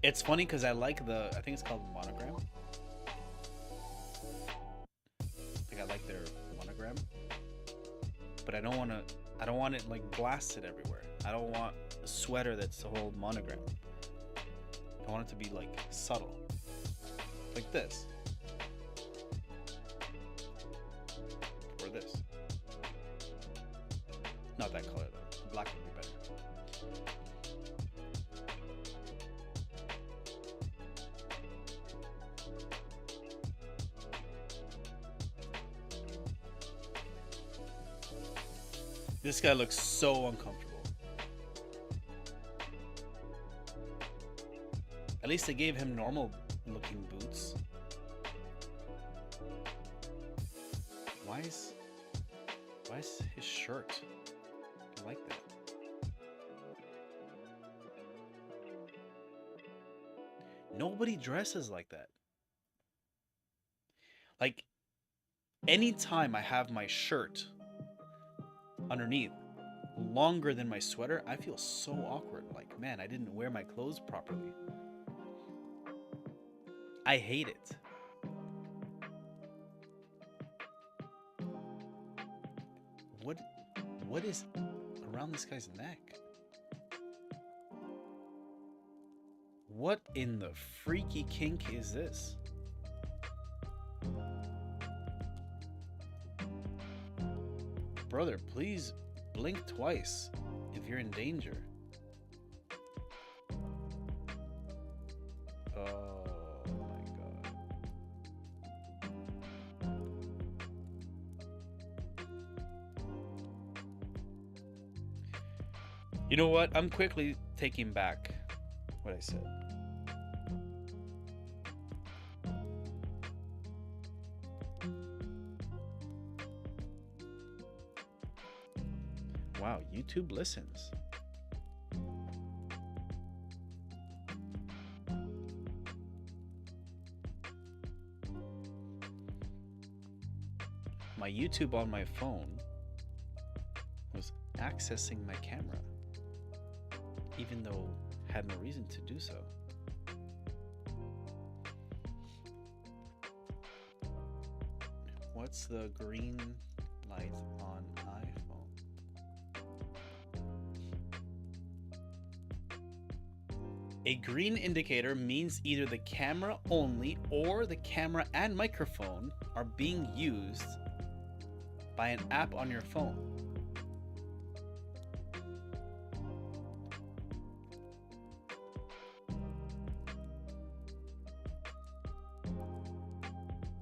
It's funny because I like I think it's called monogram. I don't want it like blasted everywhere. I don't want a sweater that's the whole monogram. I want it to be like subtle. Like this. Or this. Not that color though. Black would be better. This guy looks so uncomfortable. At least they gave him normal looking boots. Why is his shirt like that? Nobody dresses like that. Like, anytime I have my shirt underneath longer than my sweater, I feel so awkward. Like, man, I didn't wear my clothes properly. I hate it. What is around this guy's neck? What in the freaky kink is this? Brother, please blink twice if you're in danger. Oh my God. You know what? I'm quickly taking back what I said. Wow, YouTube listens. My YouTube on my phone was accessing my camera, even though I had no reason to do so. What's the green light on iPhone? A green indicator means either the camera only or the camera and microphone are being used by an app on your phone.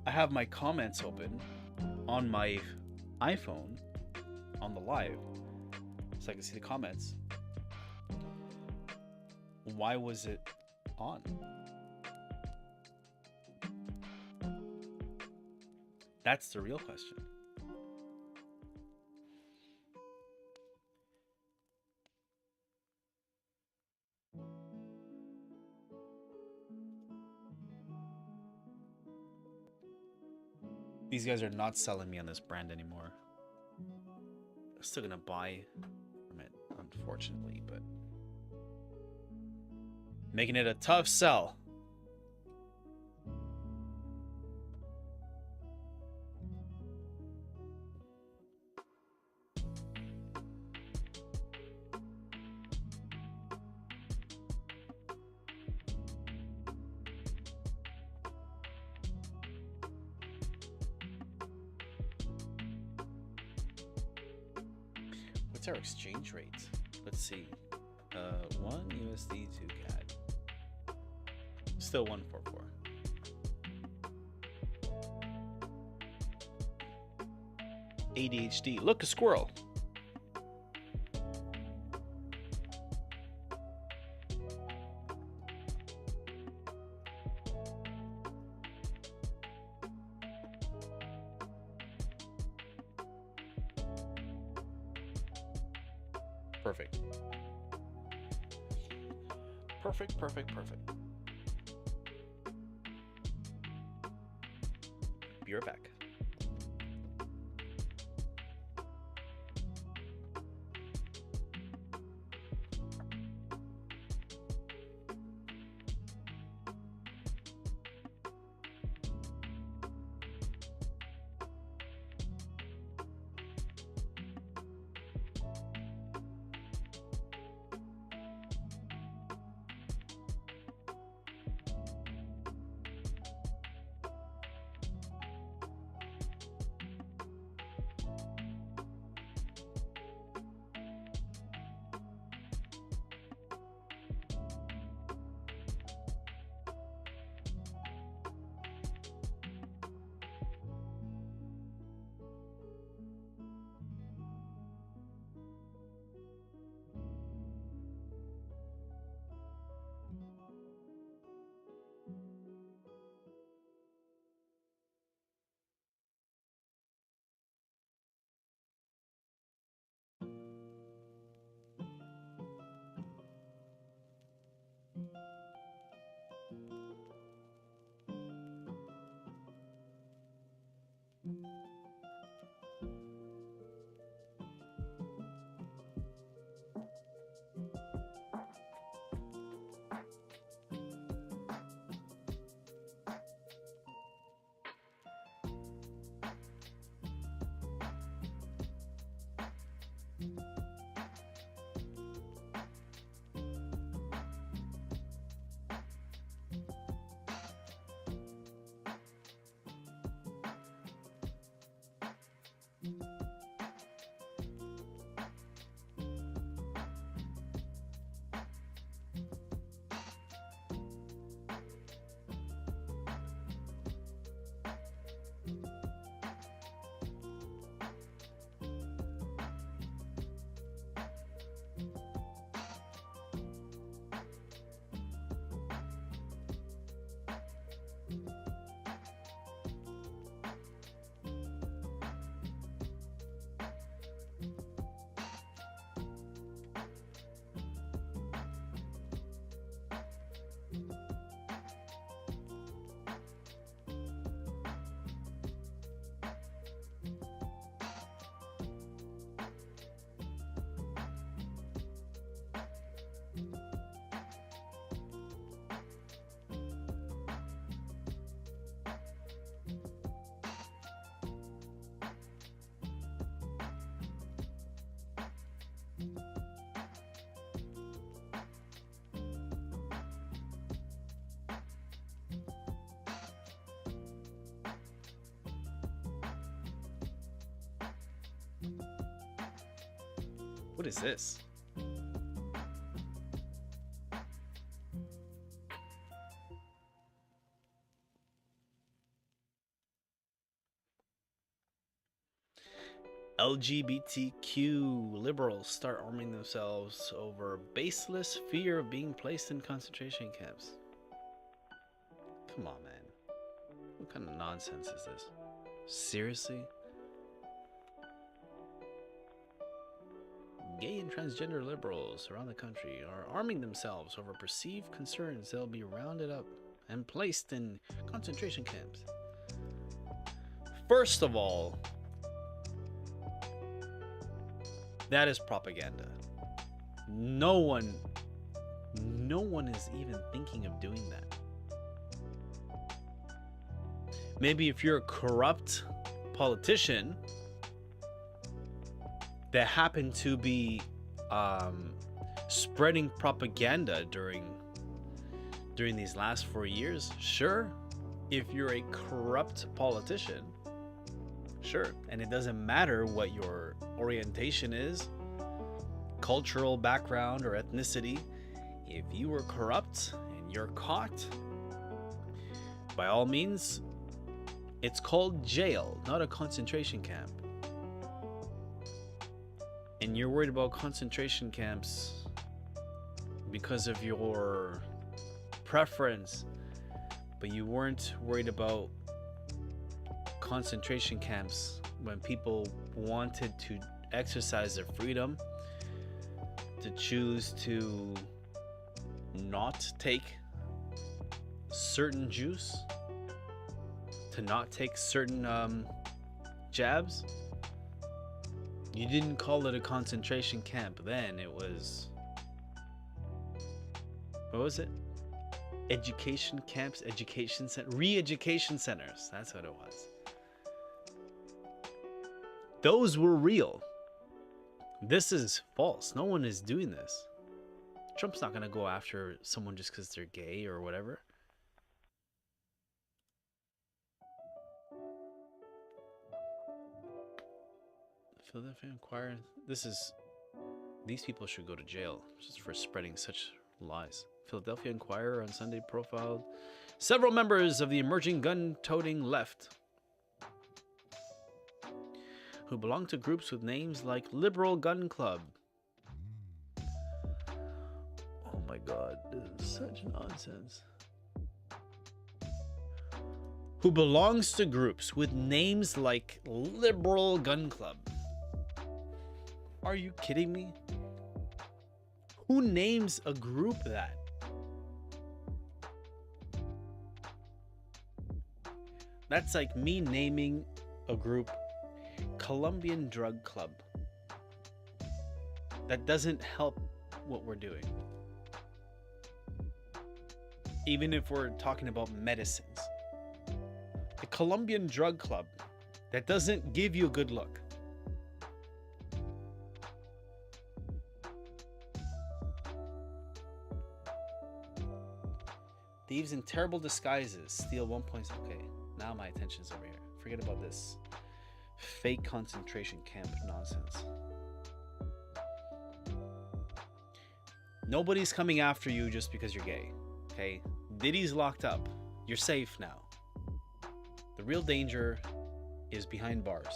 I have my comments open on my iPhone on the live so I can see the comments. Why was it on? That's the real question. These guys are not selling me on this brand anymore. I'm still gonna buy from it, unfortunately, but making it a tough sell. What's our exchange rate? Let's see. 1 USD, 2 CAD. Still 144. ADHD. Look, a squirrel. Perfect. Perfect, perfect, perfect. Be right back. What is this? LGBTQ liberals start arming themselves over baseless fear of being placed in concentration camps. Come on, man. What kind of nonsense is this? Seriously? Gay and transgender liberals around the country are arming themselves over perceived concerns they'll be rounded up and placed in concentration camps. First of all, that is propaganda. No one is even thinking of doing that. Maybe if you're a corrupt politician that happened to be spreading propaganda during these last 4 years, sure. If you're a corrupt politician, sure. And it doesn't matter what your orientation is, cultural background or ethnicity. If you were corrupt and you're caught, by all means, it's called jail, not a concentration camp. And you're worried about concentration camps because of your preference, but you weren't worried about concentration camps when people wanted to exercise their freedom to choose to not take certain juice, to not take certain jabs. You didn't call it a concentration camp then. It was, what was it? Education camps, re-education centers. That's what it was. Those were real. This is false. No one is doing this. Trump's not going to go after someone just because they're gay or whatever. Philadelphia Inquirer. These people should go to jail just for spreading such lies. Philadelphia Inquirer on Sunday profiled several members of the emerging gun-toting left who belong to groups with names like Liberal Gun Club. Oh my God, this is such nonsense. Who belongs to groups with names like Liberal Gun Club. Are you kidding me? Who names a group that? That's like me naming a group Colombian Drug Club. That doesn't help what we're doing. Even if we're talking about medicines. The Colombian Drug Club, that doesn't give you a good look. Thieves in terrible disguises steal 1 point. Okay, now my attention's over here. Forget about this Fake concentration camp nonsense. Nobody's coming after you just because you're gay. Okay? Diddy's locked up. You're safe now. The real danger is behind bars.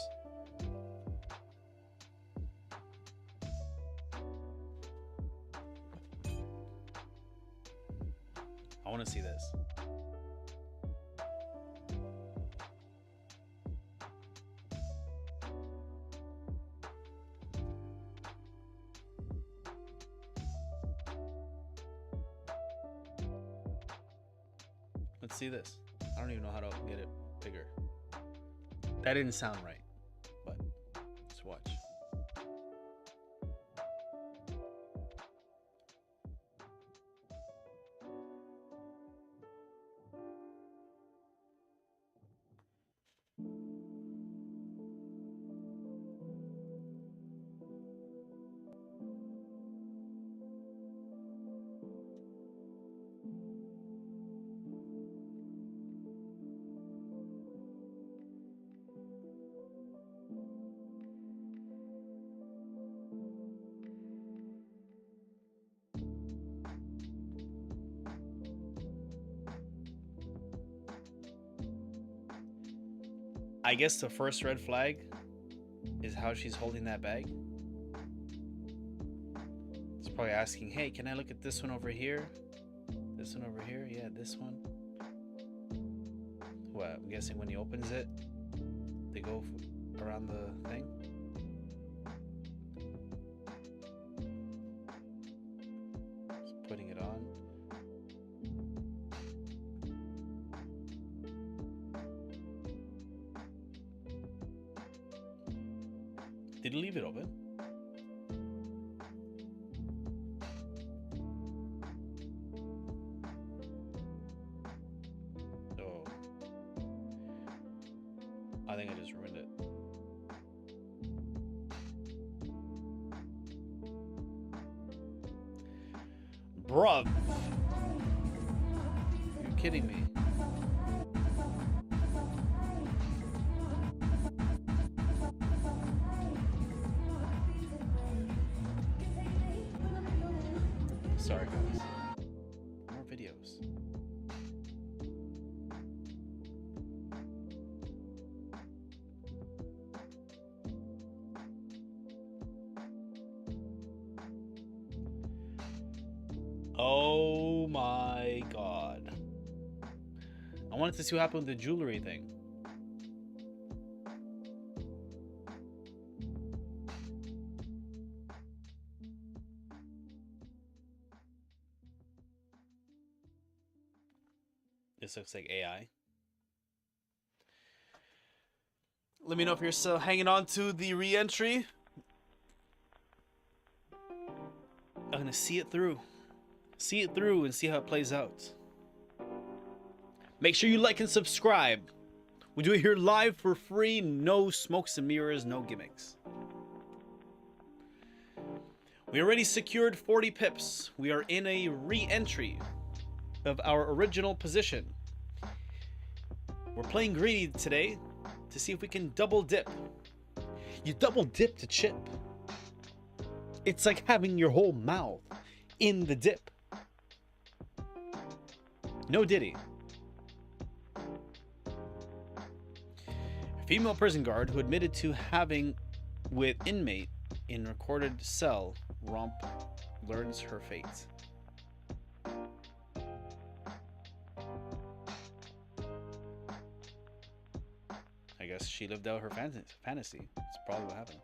I want to see this. Let's see this. I don't even know how to get it bigger. That didn't sound right, but let's watch. I guess the first red flag is how she's holding that bag. It's probably asking, hey, can I look at this one over here? This one over here? Yeah, this one. What? I'm guessing when he opens it, they go around the thing. Just putting it on. Did he leave it open? Oh. I think I just ruined it. Bruh. You're kidding me. Sorry, guys. More videos. Oh my god. I wanted to see what happened with the jewelry thing. This looks like AI. Let me know if you're still hanging on to the re-entry. I'm gonna see it through. See it through and see how it plays out. Make sure you like and subscribe. We do it here live for free. No smokes and mirrors, no gimmicks. We already secured 40 pips. We are in a re-entry of our original position. We're playing greedy today to see if we can double dip. You double dip to chip. It's like having your whole mouth in the dip. No Diddy. A female prison guard who admitted to having with inmate in recorded cell romp learns her fate. I guess she lived out her fantasy. That's probably what happened.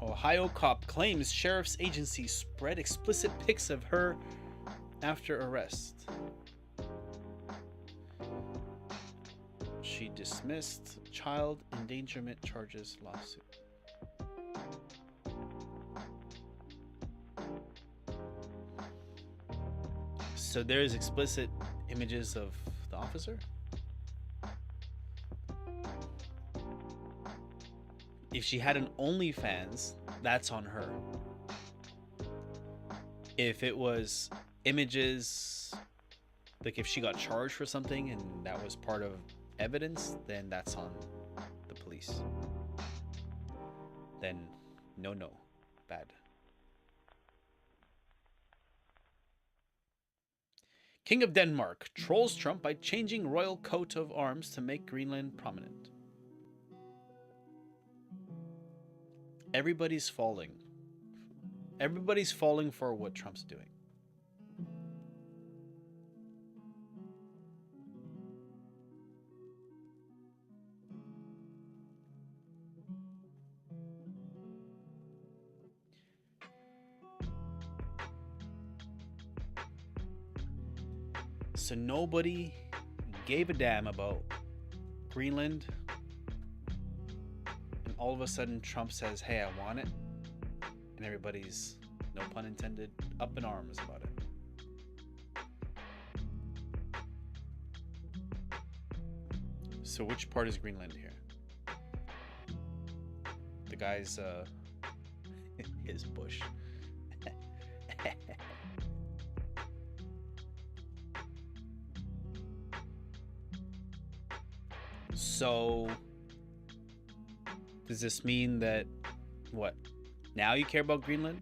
Ohio cop claims sheriff's agency spread explicit pics of her after arrest. She dismissed child endangerment charges lawsuit. So there's explicit images of the officer? If she had an OnlyFans, that's on her. If it was images Like if she got charged for something and that was part of evidence, then that's on the police. Then no, bad. King of Denmark trolls Trump by changing royal coat of arms to make Greenland prominent. Everybody's falling. Everybody's falling for what Trump's doing. So nobody gave a damn about Greenland. And all of a sudden Trump says, hey, I want it. And everybody's, no pun intended, up in arms about it. So which part is Greenland here? The guy's, his bush. So, does this mean that, what, now you care about Greenland?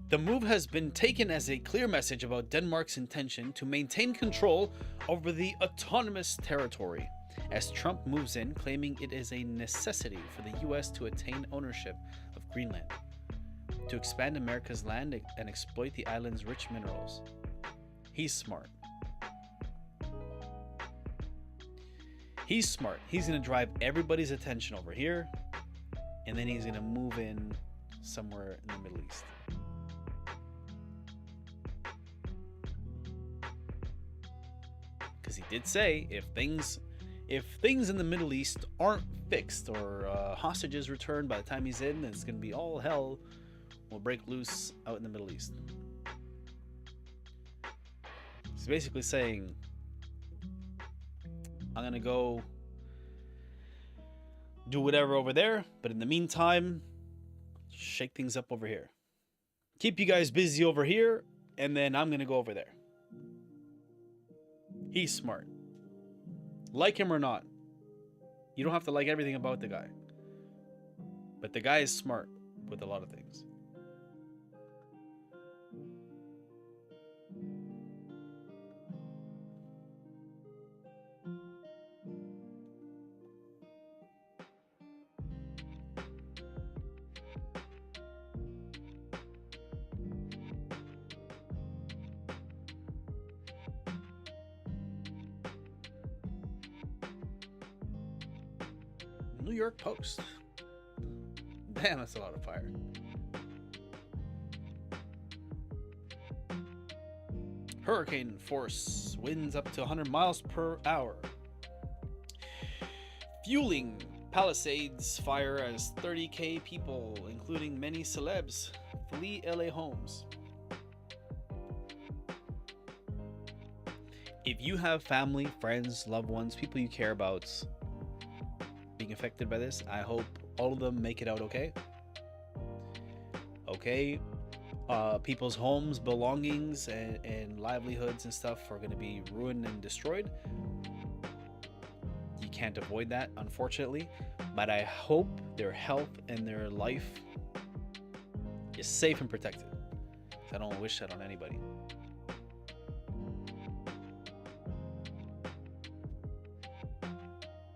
The move has been taken as a clear message about Denmark's intention to maintain control over the autonomous territory, as Trump moves in, claiming it is a necessity for the US to attain ownership of Greenland, to expand America's land and exploit the island's rich minerals. He's smart. He's smart. He's going to drive everybody's attention over here, and then he's going to move in somewhere in the Middle East. Because he did say if things in the Middle East aren't fixed or hostages returned by the time he's in, then it's going to be all hell will break loose out in the Middle East. He's basically saying, I'm going to go do whatever over there, but in the meantime, shake things up over here. Keep you guys busy over here, and then I'm going to go over there. He's smart. Like him or not, you don't have to like everything about the guy. But the guy is smart with a lot of things. New York Post. Damn, that's a lot of fire. Hurricane force winds up to 100 miles per hour. Fueling Palisades fire as 30K people, including many celebs, flee LA homes. If you have family, friends, loved ones, people you care about being affected by this, I hope all of them make it out okay. Okay, people's homes, belongings, and livelihoods and stuff are going to be ruined and destroyed. You can't avoid that, unfortunately, but I hope their health and their life is safe and protected. I don't wish that on anybody.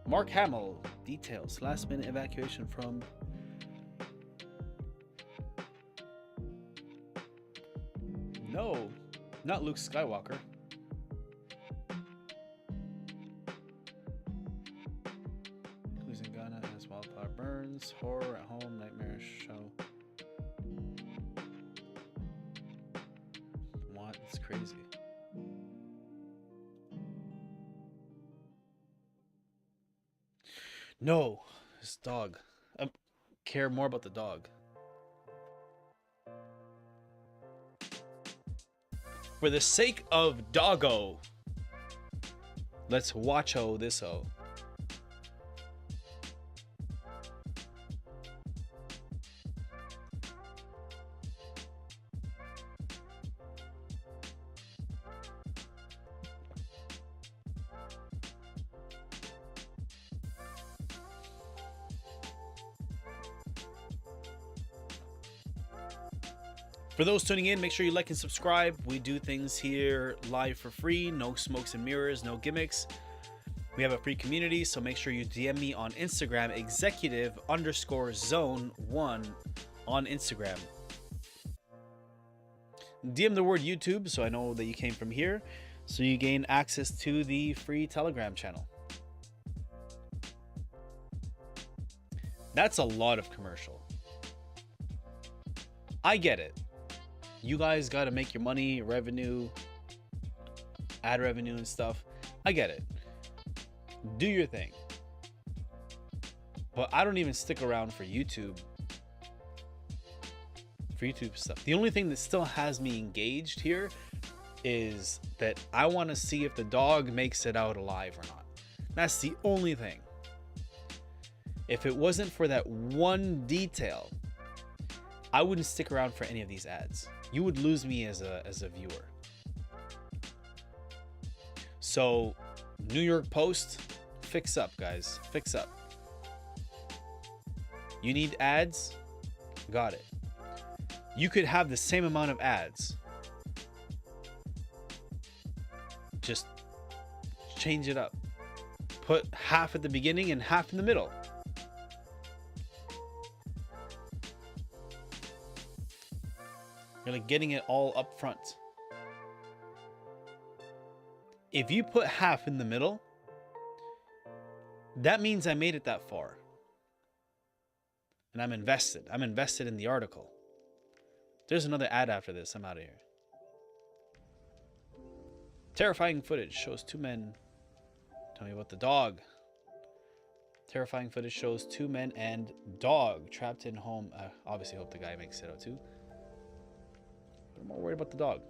Mark Hamill details last-minute evacuation from no, not Luke Skywalker. Who's in Ghana as wildfire burns, horror at home, nightmarish show. What? It's crazy. No, his dog. I care more about the dog. For the sake of doggo, let's watch-o this-o. For those tuning in, make sure you like and subscribe. We do things here live for free. No smokes and mirrors, no gimmicks. We have a free community, so make sure you DM me on Instagram, executive_zone1 on Instagram. DM the word YouTube so I know that you came from here, so you gain access to the free Telegram channel. That's a lot of commercial. I get it. You guys got to make your money, revenue, ad revenue and stuff. I get it. Do your thing. But I don't even stick around for YouTube. For YouTube stuff. The only thing that still has me engaged here is that I want to see if the dog makes it out alive or not. That's the only thing. If it wasn't for that one detail, I wouldn't stick around for any of these ads. You would lose me as a viewer. So, New York Post, fix up, guys. Fix up. You need ads? Got it. You could have the same amount of ads. Just change it up. Put half at the beginning and half in the middle. You're like getting it all up front. If you put half in the middle, that means I made it that far. And I'm invested. I'm invested in the article. There's another ad after this. I'm out of here. Terrifying footage shows two men. Tell me about the dog. Terrifying footage shows two men and dog trapped in home. I obviously hope the guy makes it out too. But I'm more worried about the dog.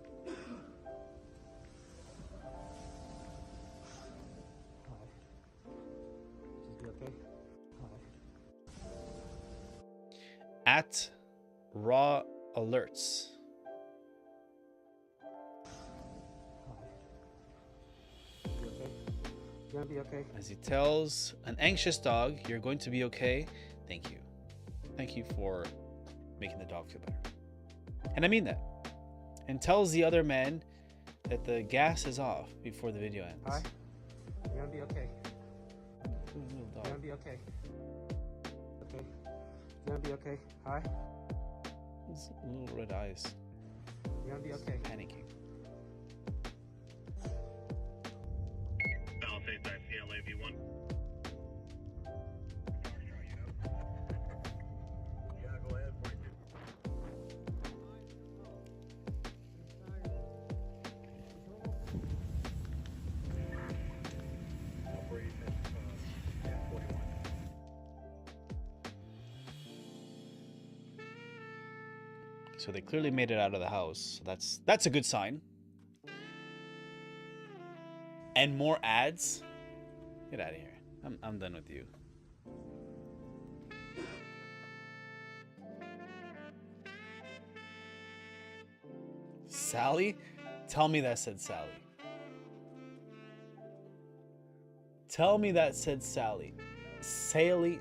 At Raw Alerts. You're gonna be okay. As he tells an anxious dog, "You're going to be okay." Thank you. Thank you for making the dog feel better. And I mean that. And tells the other man that the gas is off before the video ends. Hi. You're gonna be okay. Little dog. You're gonna be okay. Okay. You're gonna be okay. Hi. His little red eyes. You're gonna be okay. Panicking. So they clearly made it out of the house. That's a good sign. And more ads? Get out of here. I'm done with you. Sally? Tell me that said Sally. Tell me that said Sally. Sally.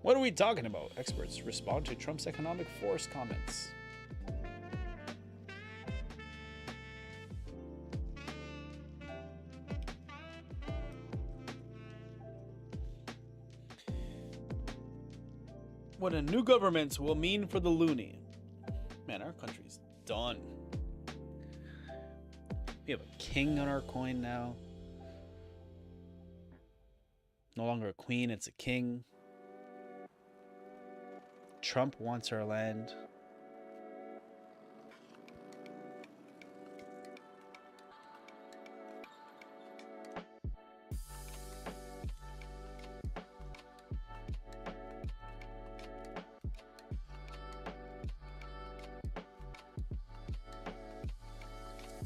What are we talking about? Experts respond to Trump's economic force comments. What a new government will mean for the loony. Man, our country's done. We have a king on our coin now. No longer a queen, it's a king. Trump wants our land.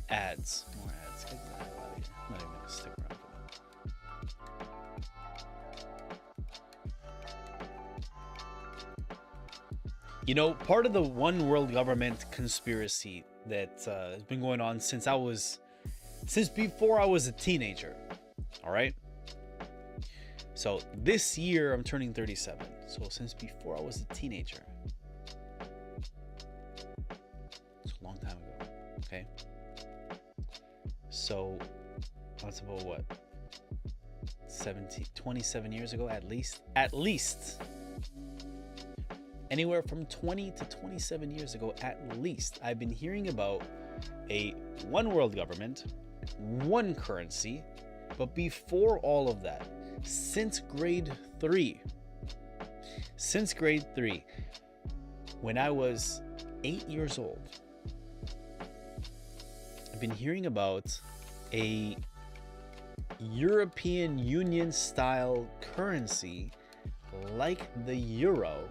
Ads. More ads. Get the hell out of here. I'm not even going to stick around for that. You know, part of the one world government conspiracy that has been going on since before I was a teenager, all right? So this year I'm turning 37. So since before I was a teenager. It's a long time ago. Okay. So that's about what? 27 years ago at least. At least. Anywhere from 20 to 27 years ago at least, I've been hearing about a one world government, one currency. But before all of that, since grade 3, when I was 8 years old, I've been hearing about a European Union style currency like the euro,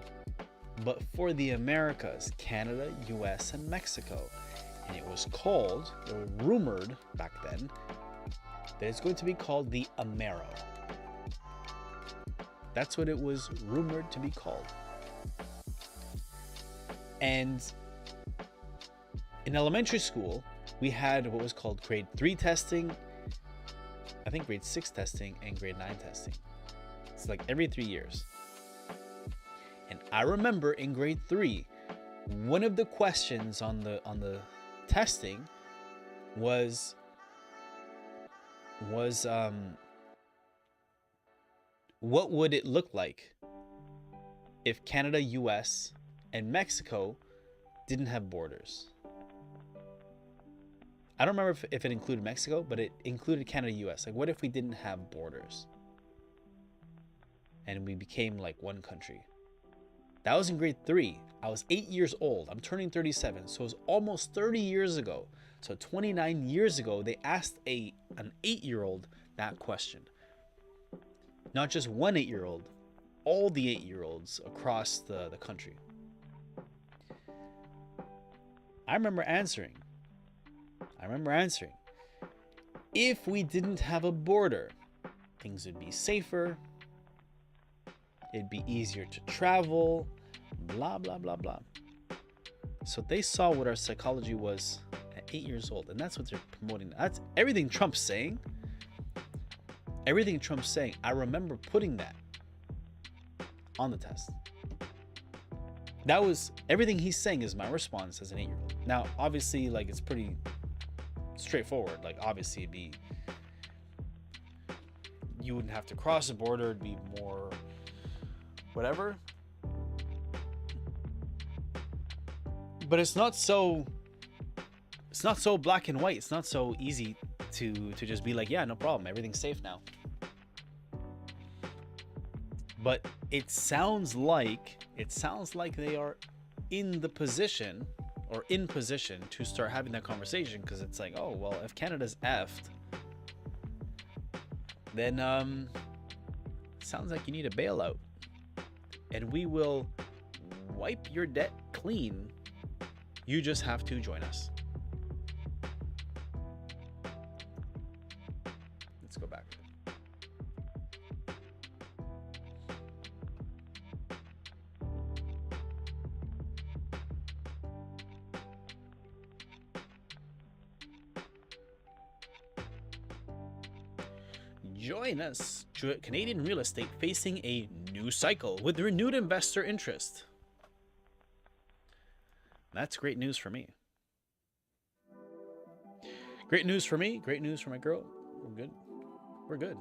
but for the Americas, Canada, US, and Mexico. And it was called, or rumored back then, that it's going to be called the Amero. That's what it was rumored to be called. And in elementary school, we had what was called grade 3 testing, I think grade 6 testing, and grade 9 testing. It's like every 3 years. And I remember in grade 3, one of the questions on the testing was what would it look like if Canada, US, and Mexico didn't have borders? I don't remember if it included Mexico, but it included Canada, US. Like, what if we didn't have borders and we became like one country? That was in grade 3. I was 8 years old. I'm turning 37, so it was almost 30 years ago. So 29 years ago, they asked an 8-year-old that question. Not just one 8-year-old, all the 8-year-olds across the country. I remember answering. If we didn't have a border, things would be safer. It'd be easier to travel, blah, blah, blah, blah. So they saw what our psychology was at 8 years old, and that's what they're promoting. That's everything Trump's saying. Everything Trump's saying, I remember putting that on the test. That was everything he's saying is my response as an 8-year-old. Now, obviously, like, it's pretty straightforward. Like, obviously, you wouldn't have to cross the border. It'd be more whatever. But it's not so black and white. It's not so easy to just be like, yeah, no problem, everything's safe now. But it sounds like they are in position to start having that conversation, because it's like, oh well, if Canada's effed, then sounds like you need a bailout, and we will wipe your debt clean. You just have to join us. Let's go back. Join us. Canadian real estate facing a new cycle with renewed investor interest. That's great news for me. Great news for me. Great news for my girl. We're good. We're good.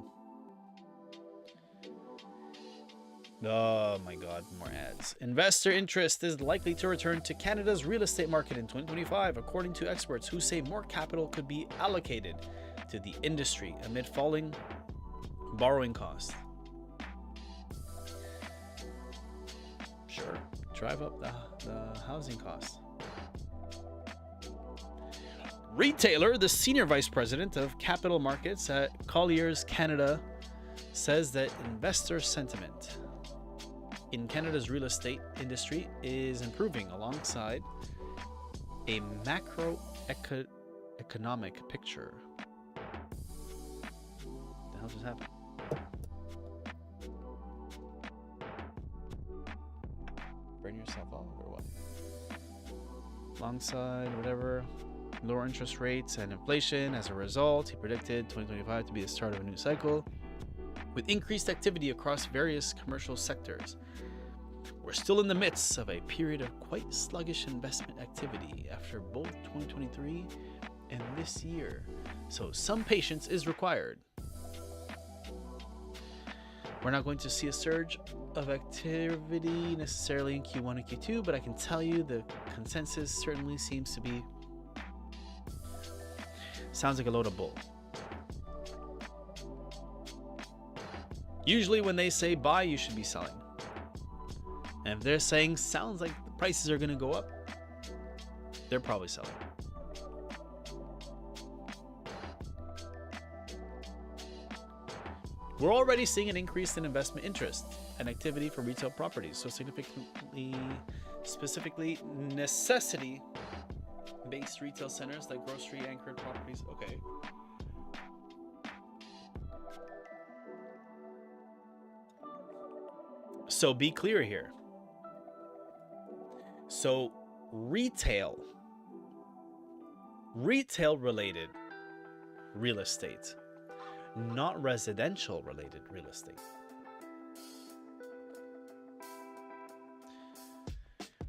Oh my God, more ads. Investor interest is likely to return to Canada's real estate market in 2025, according to experts who say more capital could be allocated to the industry amid falling borrowing costs. Sure, drive up the housing costs. Retailer, the senior vice president of capital markets at Colliers Canada, says that investor sentiment in Canada's real estate industry is improving alongside a macroeconomic picture. What the hell just happened? Burn yourself out or what? Alongside whatever. Lower interest rates and inflation. As a result, he predicted 2025 to be the start of a new cycle. With increased activity across various commercial sectors, we're still in the midst of a period of quite sluggish investment activity after both 2023 and this year, so some patience is required. We're not going to see a surge of activity necessarily in Q1 and Q2, but I can tell you the consensus certainly seems to be, sounds like a load of bull. Usually when they say buy, you should be selling. And if they're saying sounds like the prices are going to go up, they're probably selling. We're already seeing an increase in investment interest and activity for retail properties, so specifically necessity-based retail centers like grocery-anchored properties. Okay. So be clear here. So retail-related real estate, not residential related real estate.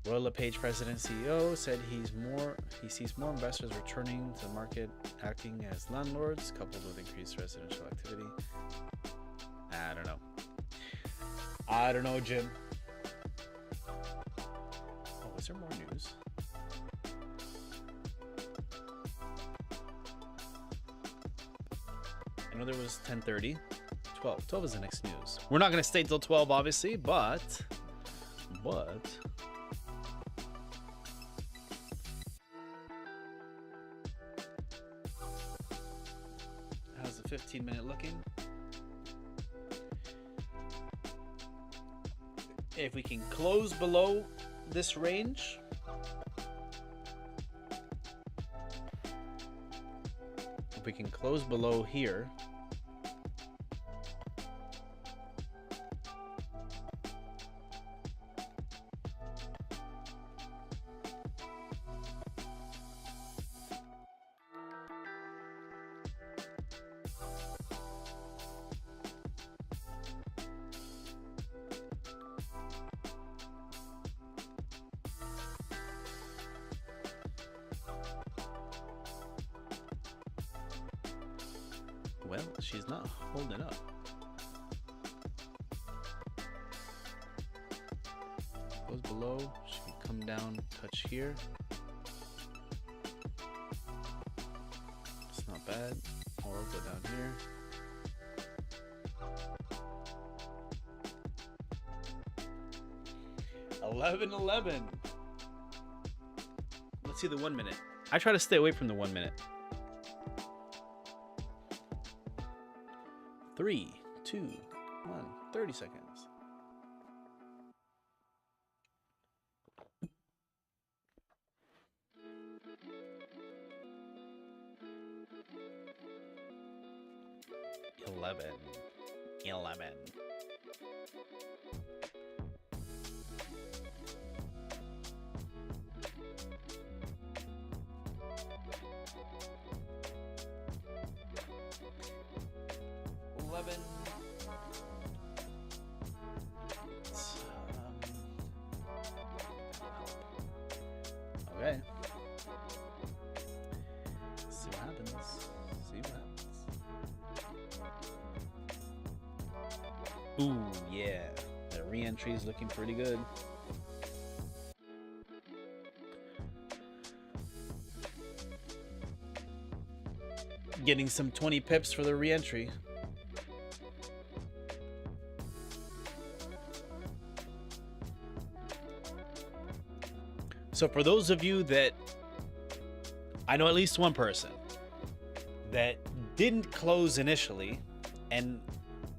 Royal LePage president CEO said he sees more investors returning to the market acting as landlords coupled with increased residential activity. I don't know, Jim. Oh, is there more news? I know there was 10:30. 12 is the next news. We're not going to stay till 12, obviously, but how's the 15-minute looking? If we can close below this range, if we can close below here, well, she's not holding up. Goes below, she can come down, touch here. It's not bad. Or go down here. $11.11. Let's see the 1 minute. I try to stay away from the 1 minute. 3, 2, 1, 30 seconds. $11. Okay. See what happens. Ooh, yeah. The re-entry is looking pretty good. Getting some 20 pips for the re-entry. So for those of you that, I know at least one person that didn't close initially and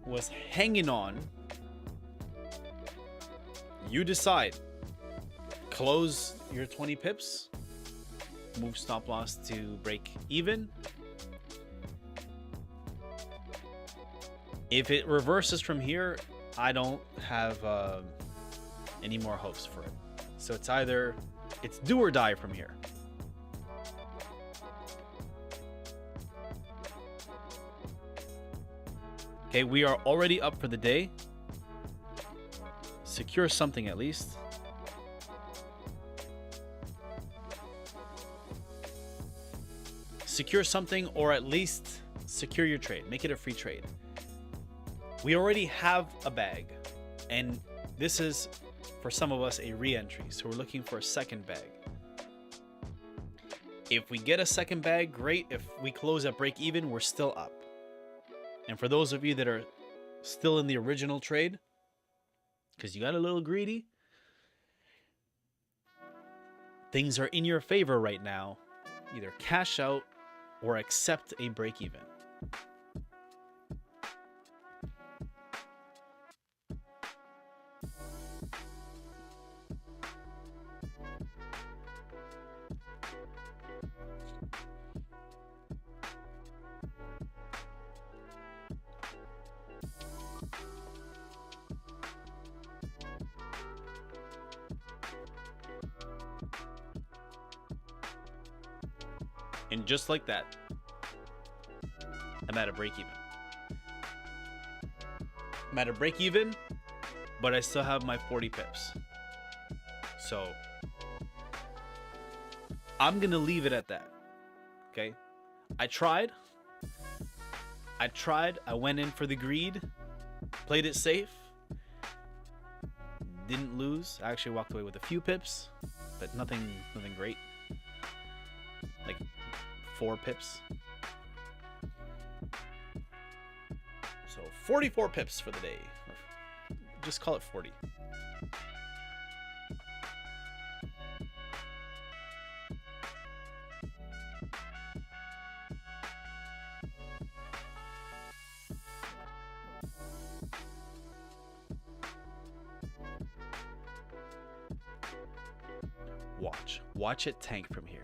was hanging on, you decide. Close your 20 pips, move stop loss to break even. If it reverses from here, I don't have any more hopes for it. So it's either it's do or die from here. Okay, we are already up for the day. Secure something at least. Secure something, or at least secure your trade. Make it a free trade. We already have a bag, and this is, for some of us, a re-entry. So we're looking for a second bag. If we get a second bag, great. If we close at break even, we're still up. And for those of you that are still in the original trade, because you got a little greedy, things are in your favor right now. Either cash out or accept a break even. And just like that, I'm at a break even. I'm at a break even, but I still have my 40 pips. So I'm gonna leave it at that. Okay, I tried. I went in for the greed, played it safe, didn't lose. I actually walked away with a few pips, but nothing great. Like 4 pips. So 44 pips for the day. Just call it 40. Watch it tank from here.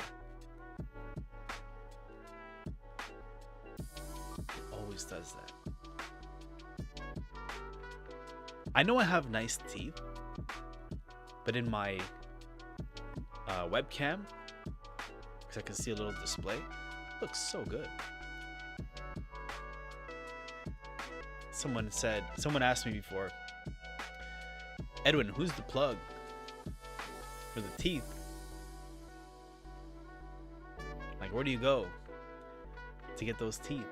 Always does that. I know I have nice teeth, but in my webcam, because I can see a little display, it looks so good. Someone asked me before, Edwin, who's the plug for the teeth? Like, where do you go to get those teeth?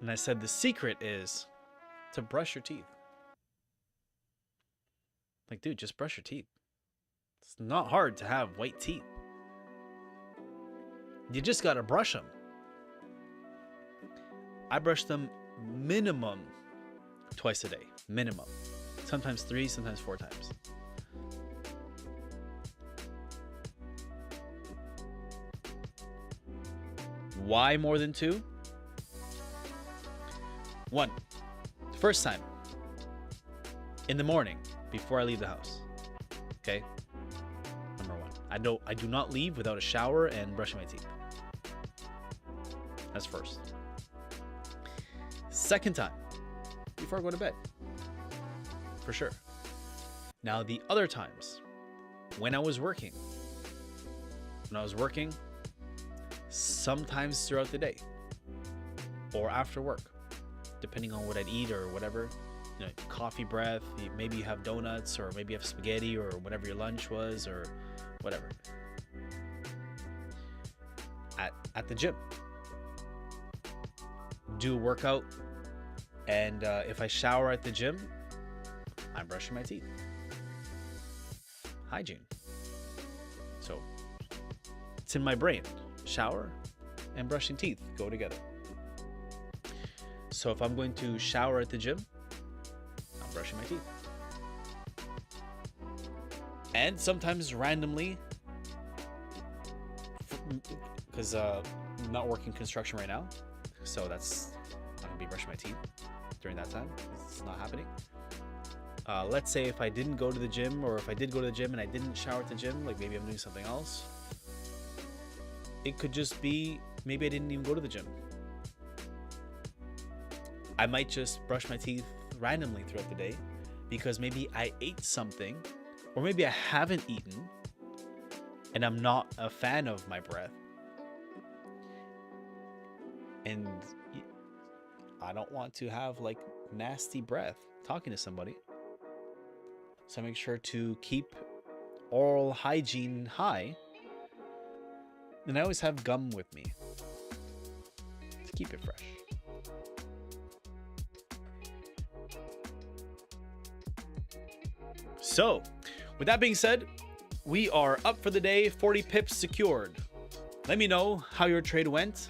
And I said the secret is to brush your teeth. Like, dude, just brush your teeth. It's not hard to have white teeth. You just gotta brush them. I brush them minimum twice a day. Minimum. Sometimes 3, sometimes 4 times. Why more than 2? 1, first time, in the morning before I leave the house. Okay, number 1. I do not leave without a shower and brushing my teeth. That's first. Second time, before I go to bed, for sure. Now the other times, when I was working, sometimes throughout the day or after work, depending on what I'd eat or whatever, you know, coffee breath, maybe you have donuts, or maybe you have spaghetti, or whatever your lunch was, or whatever. At the gym, do a workout, and if I shower at the gym, I'm brushing my teeth. Hygiene. So it's in my brain. Shower and brushing teeth go together. So if I'm going to shower at the gym, I'm brushing my teeth. And sometimes randomly, because I'm not working construction right now, so that's not gonna be brushing my teeth during that time. It's not happening. Let's say if I didn't go to the gym, or if I did go to the gym and I didn't shower at the gym, like maybe I'm doing something else. It could just be, maybe I didn't even go to the gym. I might just brush my teeth randomly throughout the day, because maybe I ate something, or maybe I haven't eaten, and I'm not a fan of my breath. And I don't want to have like nasty breath talking to somebody. So make sure to keep oral hygiene high. And I always have gum with me to keep it fresh. So, with that being said, we are up for the day, 40 pips secured. Let me know how your trade went.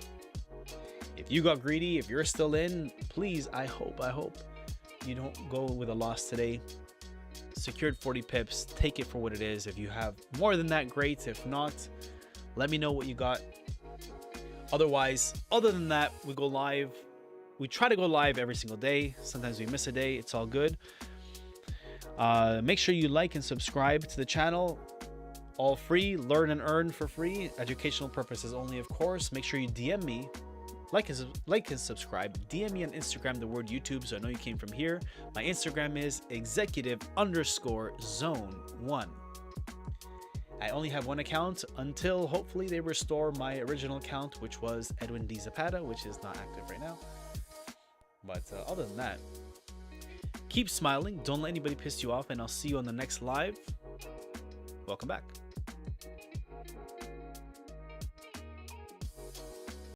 If you got greedy, if you're still in, please, I hope you don't go with a loss today. Secured 40 pips, take it for what it is. If you have more than that, great. If not, let me know what you got. Otherwise, other than that, we go live. We try to go live every single day. Sometimes we miss a day. It's all good. Make sure you like and subscribe to the channel. All free. Learn and earn for free. Educational purposes only, of course. Make sure you DM me. Like and subscribe. DM me on Instagram the word YouTube so I know you came from here. My Instagram is executive_zone1. I only have one account until hopefully they restore my original account, which was Edwin D. Zapata, which is not active right now. But other than that, keep smiling. Don't let anybody piss you off, and I'll see you on the next live. Welcome back.